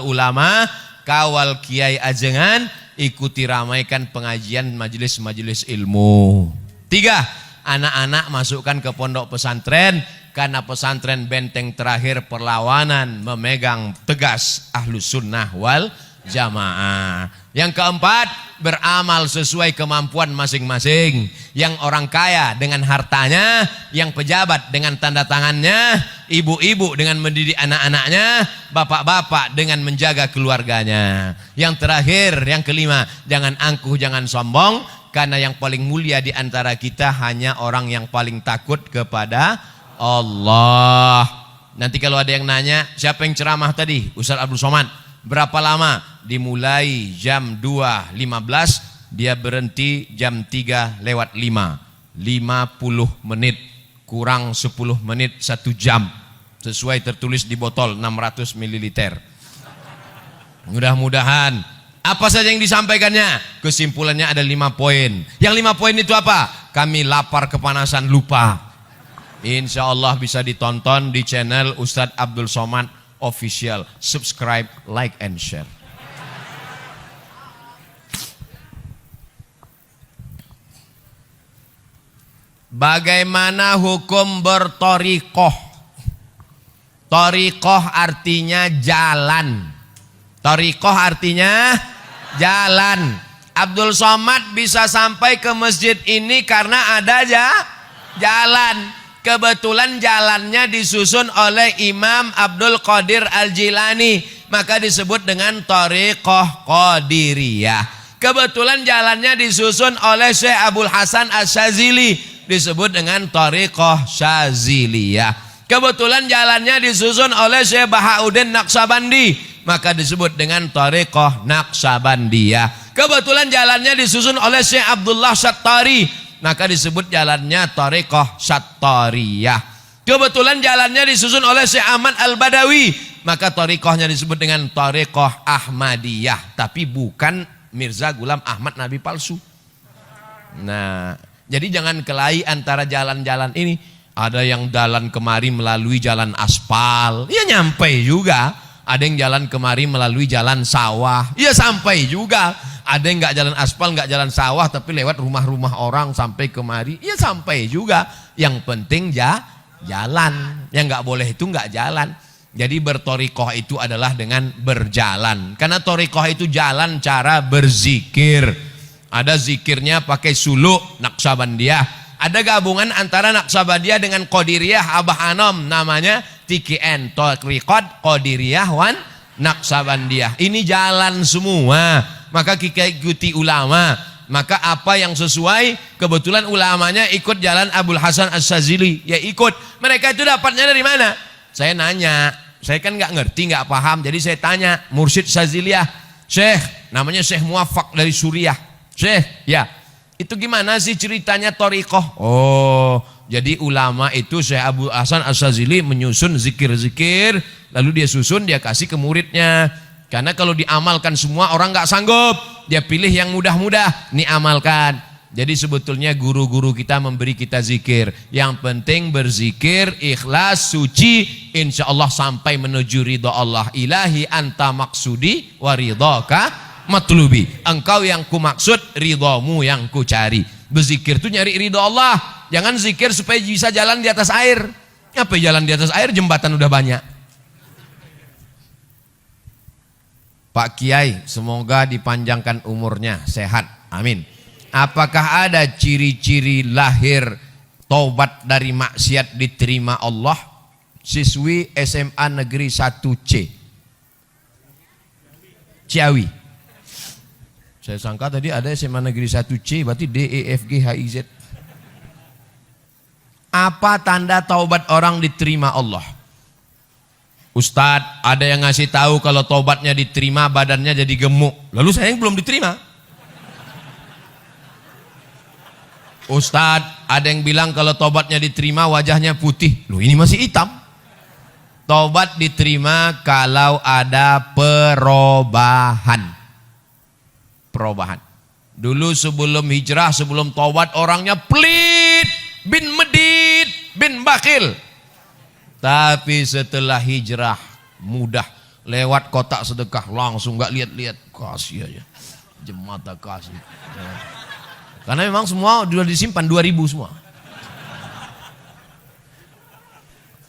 Speaker 1: kiai ajengan, ikuti ramaikan pengajian majelis-majelis ilmu. 3, anak-anak masukkan ke pondok pesantren, karena pesantren benteng terakhir perlawanan memegang tegas ahlus sunnah wal jamaah. Yang keempat, beramal sesuai kemampuan masing-masing. Yang orang kaya dengan hartanya, yang pejabat dengan tanda tangannya, ibu-ibu dengan mendidik anak-anaknya, bapak-bapak dengan menjaga keluarganya. Yang terakhir, yang kelima, jangan angkuh, jangan sombong, karena yang paling mulia di antara kita hanya orang yang paling takut kepada Allah. Nanti kalau ada yang nanya, siapa yang ceramah tadi? Ustaz Abdul Somad. Berapa lama? Dimulai jam 2.15, dia berhenti jam 3:05. 50 menit, kurang 10 menit, 1 jam. Sesuai tertulis di botol 600 ml. Mudah-mudahan apa saja yang disampaikannya, kesimpulannya ada 5 poin. Yang 5 poin itu apa? Kami lapar kepanasan lupa. Insya Allah bisa ditonton di channel Ustadz Abdul Somad Official. Subscribe, like, and share. Bagaimana hukum bertorikoh? Torikoh artinya jalan. Torikoh artinya jalan. Abdul Somad bisa sampai ke masjid ini karena ada jalan. Kebetulan jalannya disusun oleh Imam Abdul Qadir Al-Jilani, maka disebut dengan Thariqah Qadiriyah. Kebetulan jalannya disusun oleh Syekh Abdul Hasan Asy-Syadzili, disebut dengan Thariqah Syadziliyah. Kebetulan jalannya disusun oleh Syekh Bahauddin Naqsabandi, maka disebut dengan Thariqah Naqsabandiyah. Kebetulan jalannya disusun oleh Syekh Abdullah Syattari, maka disebut jalannya Thariqah Syattariyah. Kebetulan jalannya disusun oleh Syekh Ahmad Al-Badawi, maka thariqahnya disebut dengan Thariqah Ahmadiyah, tapi bukan Mirza Ghulam Ahmad Nabi palsu. Nah, jadi jangan kelahi antara jalan-jalan ini. Ada yang jalan kemari melalui jalan aspal, ya nyampe juga. Ada yang jalan kemari melalui jalan sawah, ya sampai juga. Ada yang nggak jalan aspal, nggak jalan sawah, tapi lewat rumah-rumah orang sampai kemari, ya sampai juga. Yang penting jalan. Yang nggak boleh itu nggak jalan. Jadi bertorikoh itu adalah dengan berjalan. Karena torikoh itu jalan cara berzikir. Ada zikirnya pakai suluk Naqsabandiyah. Ada gabungan antara Naqsabandiyah dengan Qadiriyah Abah Anom, namanya TKN, Thariqat Qadiriyah wan Naqsabandiyah. Ini jalan semua. Maka kita ikuti ulama. Maka apa yang sesuai, kebetulan ulamanya ikut jalan Abdul Hasan Asy-Syadzili, ya ikut. Mereka itu dapatnya dari mana? Saya nanya, saya kan nggak ngerti, nggak paham, jadi saya tanya Mursyid Syadziliyah, Syekh, namanya Syekh Muwaffaq dari Suriah. Syekh, ya, itu gimana sih ceritanya thariqah? Oh, jadi ulama itu Syekh Abdul Hasan Asy-Syadzili menyusun zikir-zikir, lalu dia susun, dia kasih ke muridnya. Karena kalau diamalkan semua orang nggak sanggup, dia pilih yang mudah-mudah, ini amalkan. Jadi sebetulnya guru-guru kita memberi kita zikir. Yang penting berzikir, ikhlas, suci, insya Allah sampai menuju ridha Allah. Ilahi anta maksudi wa ridhaka matlubi. Engkau yang ku maksud, ridhamu yang ku cari. Berzikir itu nyari ridha Allah. Jangan zikir supaya bisa jalan di atas air. Apa jalan di atas air? Jembatan udah banyak. Pak Kiai, semoga dipanjangkan umurnya, sehat, amin. Apakah ada ciri-ciri lahir taubat dari maksiat diterima Allah? Siswi SMA Negeri 1C Ciawi. Saya sangka tadi ada SMA Negeri 1C, berarti D, E, F, G, H, I, Z. Apa tanda taubat orang diterima Allah? Ustadz, ada yang ngasih tahu kalau taubatnya diterima badannya jadi gemuk. Lalu saya yang belum diterima. Ustadz, ada yang bilang kalau taubatnya diterima wajahnya putih. Loh, ini masih hitam. Taubat diterima kalau ada perubahan. Perubahan. Dulu sebelum hijrah, sebelum taubat orangnya pelit, bin medit, bin bakil. Tapi setelah hijrah mudah, lewat kotak sedekah langsung nggak lihat-lihat, kasih aja. Jemata kasih. Karena memang semua sudah disimpan 2000 semua.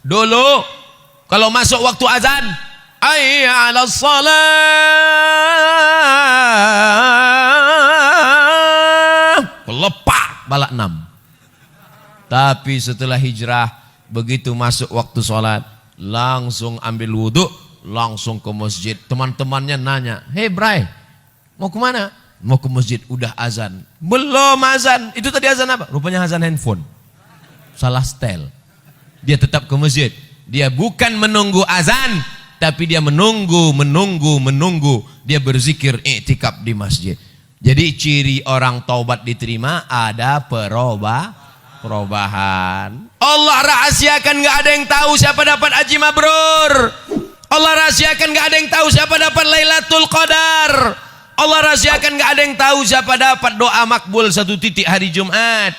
Speaker 1: Dulu kalau masuk waktu azan, hayya 'alas shalah, lepak balak 6. Tapi setelah hijrah, begitu masuk waktu sholat, langsung ambil wudhu, langsung ke masjid. Teman-temannya nanya, "Hei Bray, mau kemana?" "Mau ke masjid." "Udah azan." "Belum azan." "Itu tadi azan apa?" Rupanya azan handphone. Salah setel. Dia tetap ke masjid. Dia bukan menunggu azan, tapi dia menunggu. Dia berzikir i'tikaf di masjid. Jadi ciri orang taubat diterima ada perubahan. Allah rahasiakan, nggak ada yang tahu siapa dapat haji mabrur. Allah rahasiakan, nggak ada yang tahu siapa dapat Lailatul Qadar. Allah rahasiakan, nggak ada yang tahu siapa dapat doa makbul 1 titik hari Jumat.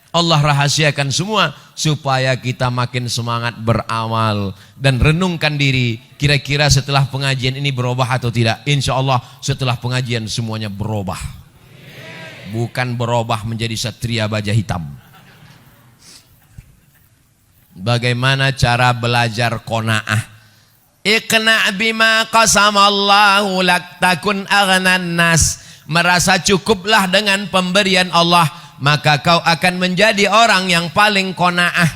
Speaker 1: Allah rahasiakan semua supaya kita makin semangat beramal dan renungkan diri, kira-kira setelah pengajian ini berubah atau tidak. Insya Allah setelah pengajian semuanya berubah, bukan berubah menjadi satria baja hitam. Bagaimana cara belajar qanaah? Iqna' bima qasamallahu lak takun aghnan nas. Merasa cukuplah dengan pemberian Allah, maka kau akan menjadi orang yang paling qanaah.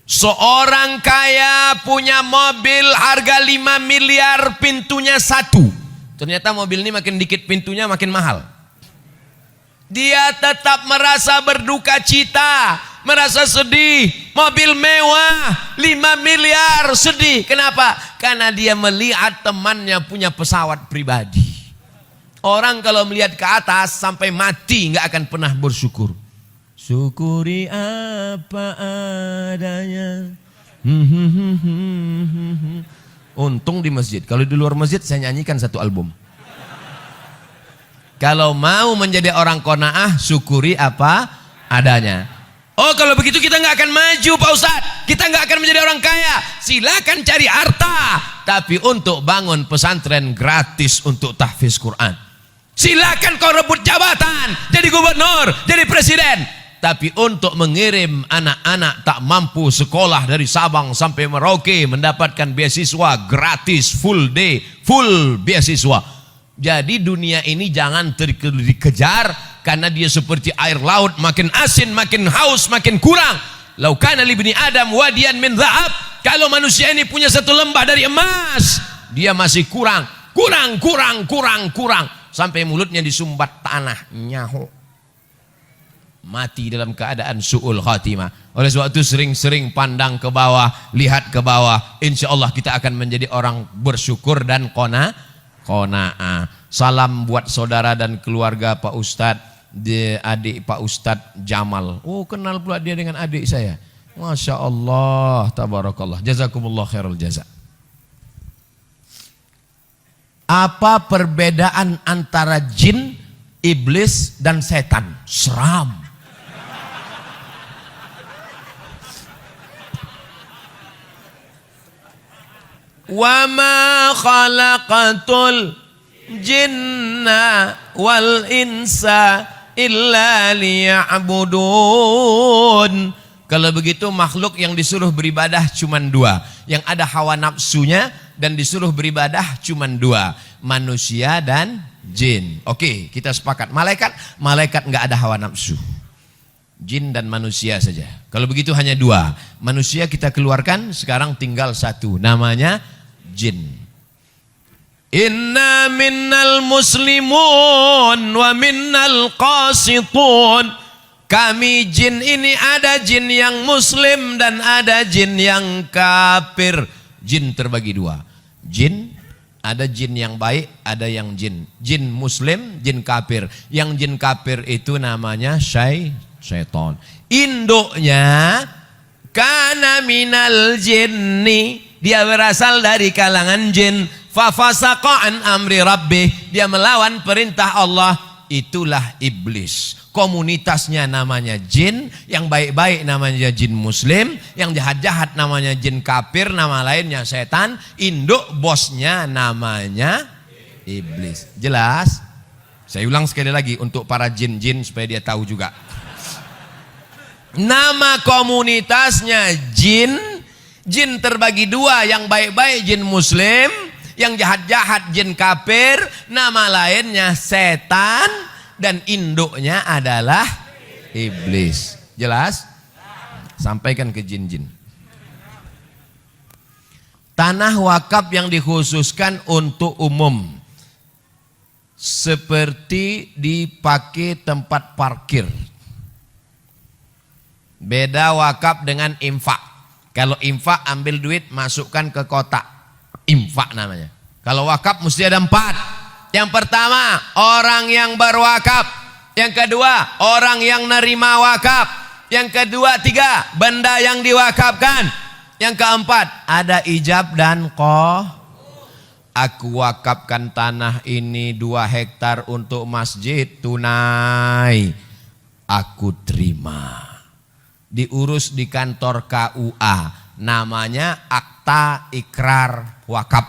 Speaker 1: Seorang kaya punya mobil harga 5 miliar, pintunya 1. Ternyata mobil ini makin dikit pintunya makin mahal. Dia tetap merasa berduka cita, merasa sedih. Mobil mewah 5 miliar, sedih. Kenapa? Karena dia melihat temannya punya pesawat pribadi. Orang kalau melihat ke atas sampai mati nggak akan pernah bersyukur. Syukuri apa adanya. Untung di masjid. Kalau di luar masjid saya nyanyikan 1 album. Kalau mau menjadi orang qanaah, syukuri apa adanya. Oh, kalau begitu kita nggak akan maju Pak Ustadz. Kita nggak akan menjadi orang kaya. Silakan cari harta, tapi untuk bangun pesantren gratis untuk tahfiz Quran. Silakan kau rebut jabatan, jadi gubernur, jadi presiden, tapi untuk mengirim anak-anak tak mampu sekolah dari Sabang sampai Merauke mendapatkan beasiswa gratis, full day, full beasiswa. Jadi dunia ini jangan dikejar, karena dia seperti air laut, makin asin, makin haus, makin kurang. Lau kana li ibni Adam wadiyan min dhahab. Kalau manusia ini punya 1 lembah dari emas, dia masih kurang. Sampai mulutnya disumbat tanah, nyaho. Mati dalam keadaan su'ul khatimah. Oleh sebab itu sering-sering pandang ke bawah, lihat ke bawah. Insya Allah kita akan menjadi orang bersyukur dan qanaah. Salam buat saudara dan keluarga Pak Ustadz, adik Pak Ustadz Jamal. Oh, kenal pula dia dengan adik saya. Masya Allah, tabarakallah. Jazakumullah khairul jaza. Apa perbedaan antara jin, iblis, dan setan? Seram. Wa ma khalaqatul jinna wal insa illa liya'budun. Kalau begitu makhluk yang disuruh beribadah cuma 2. Yang ada hawa nafsunya dan disuruh beribadah cuma 2. Manusia dan jin. Oke, kita sepakat. Malaikat nggak ada hawa nafsu. Jin dan manusia saja. Kalau begitu hanya 2. Manusia kita keluarkan, sekarang tinggal 1. Namanya jin. Inna minnal muslimun wa minnal qasitun. Kami jin ini ada jin yang muslim dan ada jin yang kafir. Jin terbagi 2. Jin, ada jin yang baik, ada yang jin. Jin muslim, jin kafir. Yang jin kafir itu namanya syaitan. Induknya kana minal jinni Dia berasal dari kalangan jin. Fafasaqa an amri rabbih. Dia melawan perintah Allah. Itulah iblis. Komunitasnya namanya jin, yang baik-baik namanya jin muslim, yang jahat-jahat namanya jin kafir, nama lainnya setan, induk bosnya namanya iblis. Jelas? Saya ulang sekali lagi untuk para jin-jin supaya dia tahu juga. Nama komunitasnya jin. Jin terbagi dua, yang baik-baik jin muslim, yang jahat-jahat jin kafir, nama lainnya setan, dan induknya adalah iblis. Jelas? Sampaikan ke jin-jin. Tanah wakaf yang dikhususkan untuk umum, seperti dipakai tempat parkir. Beda wakaf dengan infak. Kalau infak ambil duit masukkan ke kotak, infak namanya. Kalau wakaf mesti ada 4. Yang pertama orang yang berwakaf. Yang kedua orang yang nerima wakaf. Yang kedua 3 benda yang diwakafkan. Yang keempat ada ijab dan qah. Aku wakafkan tanah ini 2 hektar untuk masjid tunai. Aku terima. Diurus di kantor KUA. Namanya akta ikrar wakaf.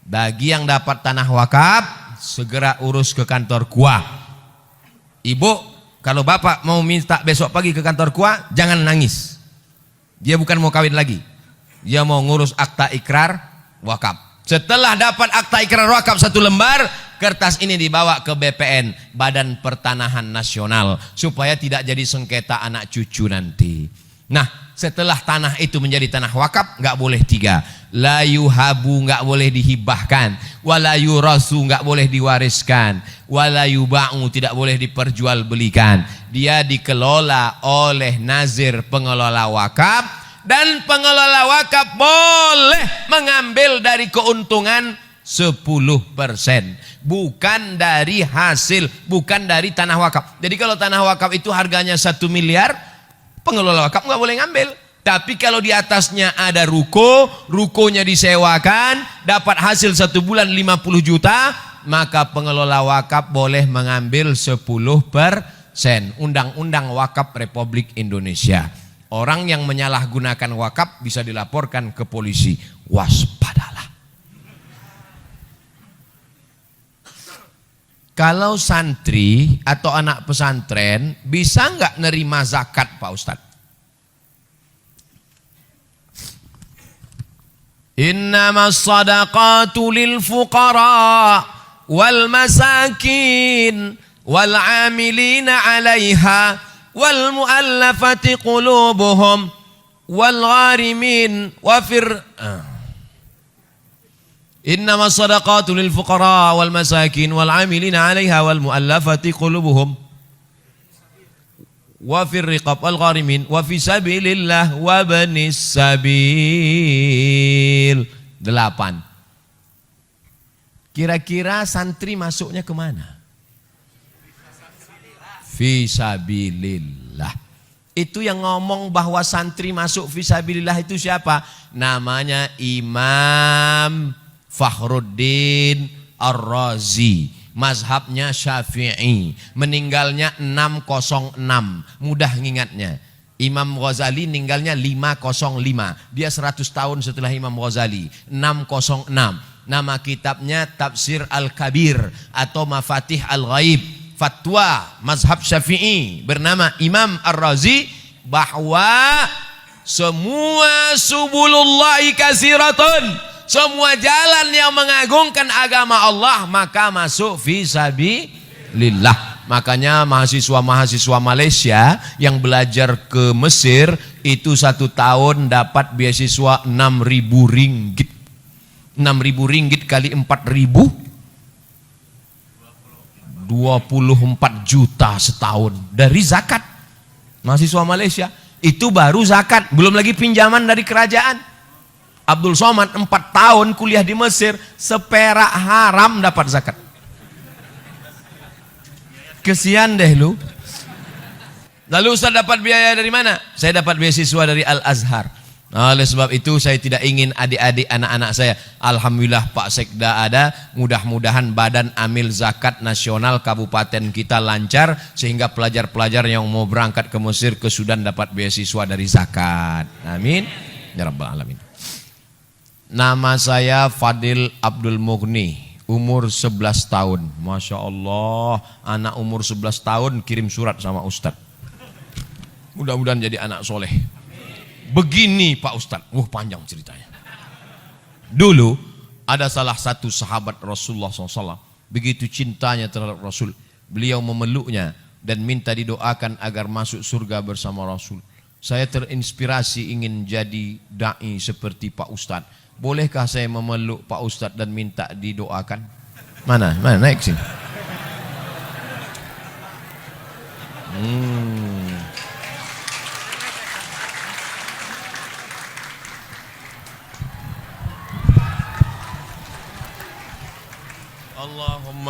Speaker 1: Bagi yang dapat tanah wakaf, segera urus ke kantor KUA. Ibu, kalau bapak mau minta besok pagi ke kantor KUA, jangan nangis. Dia bukan mau kawin lagi. Dia mau ngurus akta ikrar wakaf. Setelah dapat akta ikrar wakaf 1 lembar, kertas ini dibawa ke BPN, Badan Pertanahan Nasional, supaya tidak jadi sengketa anak cucu nanti. Nah, setelah tanah itu menjadi tanah wakaf, nggak boleh 3. La yuhabu, nggak boleh dihibahkan. Wala yurasu, nggak boleh diwariskan. Wala yuba'u, tidak boleh diperjualbelikan. Dia dikelola oleh nazir pengelola wakaf. Dan pengelola wakaf boleh mengambil dari keuntungan 10%, bukan dari hasil, bukan dari tanah wakaf. Jadi kalau tanah wakaf itu harganya 1 miliar, pengelola wakaf nggak boleh ngambil. Tapi kalau di atasnya ada ruko, rukonya disewakan, dapat hasil 1 bulan 50 juta, maka pengelola wakaf boleh mengambil 10%. Undang-Undang Wakaf Republik Indonesia. Orang yang menyalahgunakan wakaf bisa dilaporkan ke polisi. Waspadalah. Kalau santri atau anak pesantren bisa nggak nerima zakat, Pak Ustadz? Innamas sadaqatu lil fuqara wal masakin wal amilina 'alaiha wal mu'allafati qulubuhum wal gharimin wa innama sadaqatu lil fuqara wal masakin wal 'amilina 'alaiha wal mu'allafati qulubuhum wa fir riqab wal gharimin wa fi sabilillah wa banis sabil. 8. Kira-kira santri masuknya kemana? Fisabilillah. Itu yang ngomong bahwa santri masuk fisabilillah itu siapa? Namanya Imam Fakhruddin Ar-Razi. Mazhabnya Syafi'i. Meninggalnya 606. Mudah ngingatnya. Imam Ghazali meninggalnya 505. Dia 100 tahun setelah Imam Ghazali. 606. Nama kitabnya Tafsir Al-Kabir atau Mafatih Al-Ghaib. Fatwa mazhab Syafi'i bernama Imam Ar-Razi bahwa semua subulullahi kasiratun, semua jalan yang mengagungkan agama Allah maka masuk fisabilillah. Makanya mahasiswa-mahasiswa Malaysia yang belajar ke Mesir itu 1 tahun dapat beasiswa 6.000 ringgit. 6.000 ringgit kali 4.000, 24 juta setahun dari zakat. Mahasiswa Malaysia itu baru zakat, belum lagi pinjaman dari kerajaan. Abdul Somad 4 tahun kuliah di Mesir, seperak haram dapat zakat. Kesian deh lu. Lalu Ustaz dapat biaya dari mana? Saya dapat beasiswa dari Al-Azhar. Oleh sebab itu saya tidak ingin adik-adik anak-anak saya, alhamdulillah Pak Sekda ada, mudah-mudahan badan amil zakat nasional kabupaten kita lancar sehingga pelajar-pelajar yang mau berangkat ke Mesir, ke Sudan dapat beasiswa dari zakat. Amin ya rabbal alamin. Nama saya Fadil Abdul Mughni, umur 11 tahun. Masya Allah, anak umur 11 tahun kirim surat sama Ustadz. Mudah-mudahan jadi anak soleh. Begini Pak Ustadz, panjang ceritanya. Dulu ada salah satu sahabat Rasulullah SAW, begitu cintanya terhadap Rasul, beliau memeluknya dan minta didoakan agar masuk surga bersama Rasul. Saya terinspirasi ingin jadi da'i seperti Pak Ustadz. Bolehkah saya memeluk Pak Ustadz dan minta didoakan? Mana naik sini.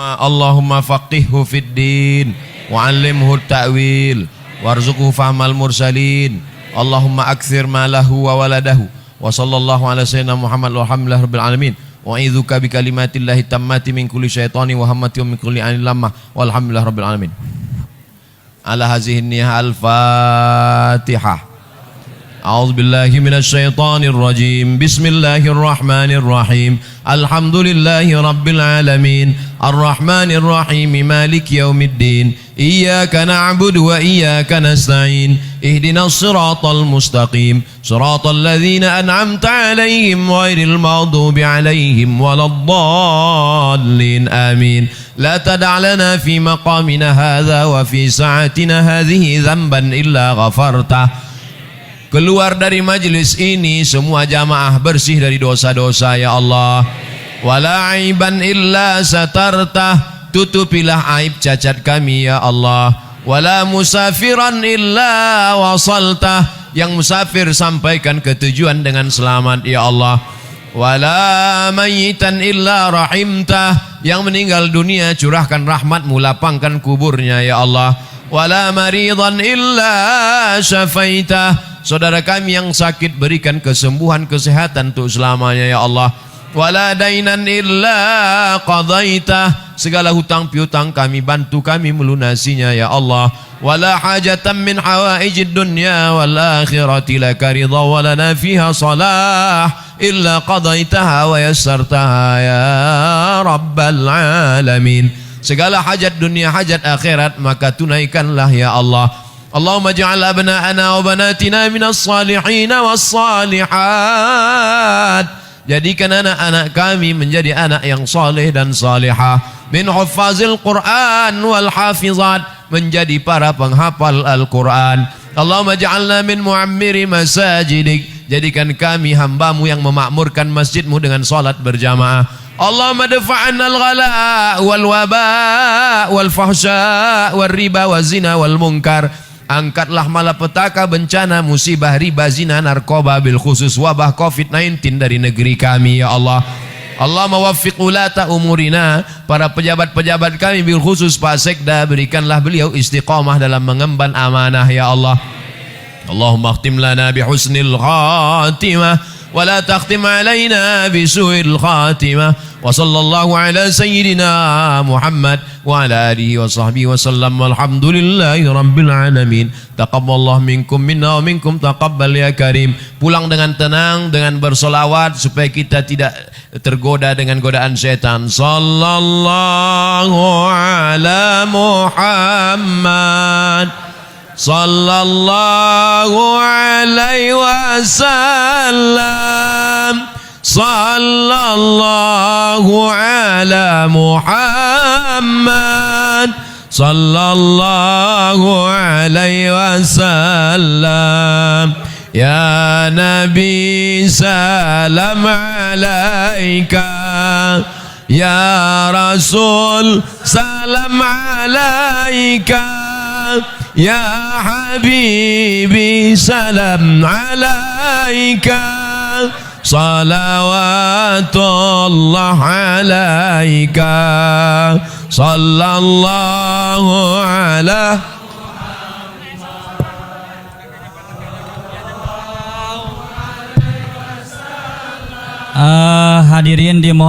Speaker 1: Allahumma faqihhu fid din wa 'allimhu at-ta'wil warzuqhu fahmal mursalin. Allahumma akthir malahu wa waladahu wa sallallahu ala sayyidina Muhammad walhamdulillahi rabbil alamin. Wa a'udzuka bi kalimatillahi tammati min kulli syaitani wa hammati wa min kulli 'ainin lammah walhamdulillahi rabbil alamin. Ala hazihi niyyah al-Fatihah. A'udzu billahi minasy syaithanir rajim. Bismillahirrahmanir rahim. Alhamdulillahi rabbil alamin. Arrahmanir rahim. Maliki yaumiddin. Iyyaka na'budu wa iyyaka nasta'in. Ihdinas siratal mustaqim. Siratal ladzina an'amta 'alaihim ghairil maghdubi 'alaihim waladdallin. Amin. La tada' lana fi maqamina hadza wa fi sa'atina hadhihi dzamban illa ghafartah. Keluar dari majlis ini semua jamaah bersih dari dosa-dosa ya Allah. Wala aiban illa satartah, tutupilah aib cacat kami ya Allah. Wala musafiran illa wasaltah, yang musafir sampaikan ke tujuan dengan selamat ya Allah. Wala mayitan illa rahimtah, yang meninggal dunia curahkan rahmatmu, lapangkan kuburnya ya Allah. Wala maridan illa syafaitah, saudara kami yang sakit berikan kesembuhan, kesehatan untuk selamanya ya Allah. Wala dainan illa qadaitah, segala hutang piutang kami bantu kami melunasinya ya Allah. Wala hajatan min hawaijid dunya wal akhirati laka ridha wa lana fiha salah illa qadaitaha wa yassartaha ya rabbal alamin. Segala hajat dunia, hajat akhirat maka tunaikanlah ya Allah. Allahumma ja'al abna'ana wa banatina minas salihin was salihat. Jadikan anak-anak kami menjadi anak yang saleh dan salihah. Min huffazil Qur'an wal hafizat, menjadi para penghafal Al-Quran. Allahumma ja'alna min mu'ammiri masajidik, jadikan kami hambamu yang memakmurkan masjidmu dengan salat berjamaah. Allahumma dafa'anna al-ghala wal waba wal fahsya wal riba wal zina wal munkar. Angkatlah malapetaka, bencana, musibah, riba, zina, narkoba, bil khusus wabah COVID-19 dari negeri kami ya Allah. Allahumma waffiq ulata umurina, para pejabat-pejabat kami bil khusus Pak Sekda, berikanlah beliau istiqamah dalam mengemban amanah ya Allah. Allahumma khtim lana bi husnil khatimah wa la takhtim alaina bi su'il khatimah. Wa sallallahu ala sayyidina Muhammad wa ala alihi wa sahbihi wa sallam. Walhamdulillahi rabbil alamin. Taqabbalallahu minkum minna wa minkum taqabbal ya karim. Pulang dengan tenang, dengan bersolawat supaya kita tidak tergoda dengan godaan setan. Sallallahu ala Muhammad sallallahu alaihi wasallam. Sallallahu ala Muhammad sallallahu alaihi wasallam. Ya Nabi salam alaika, ya Rasul salam alaika, ya Habibi salam alaika. Salawatullah alaika, sallallahu ala
Speaker 2: hadirin dimohon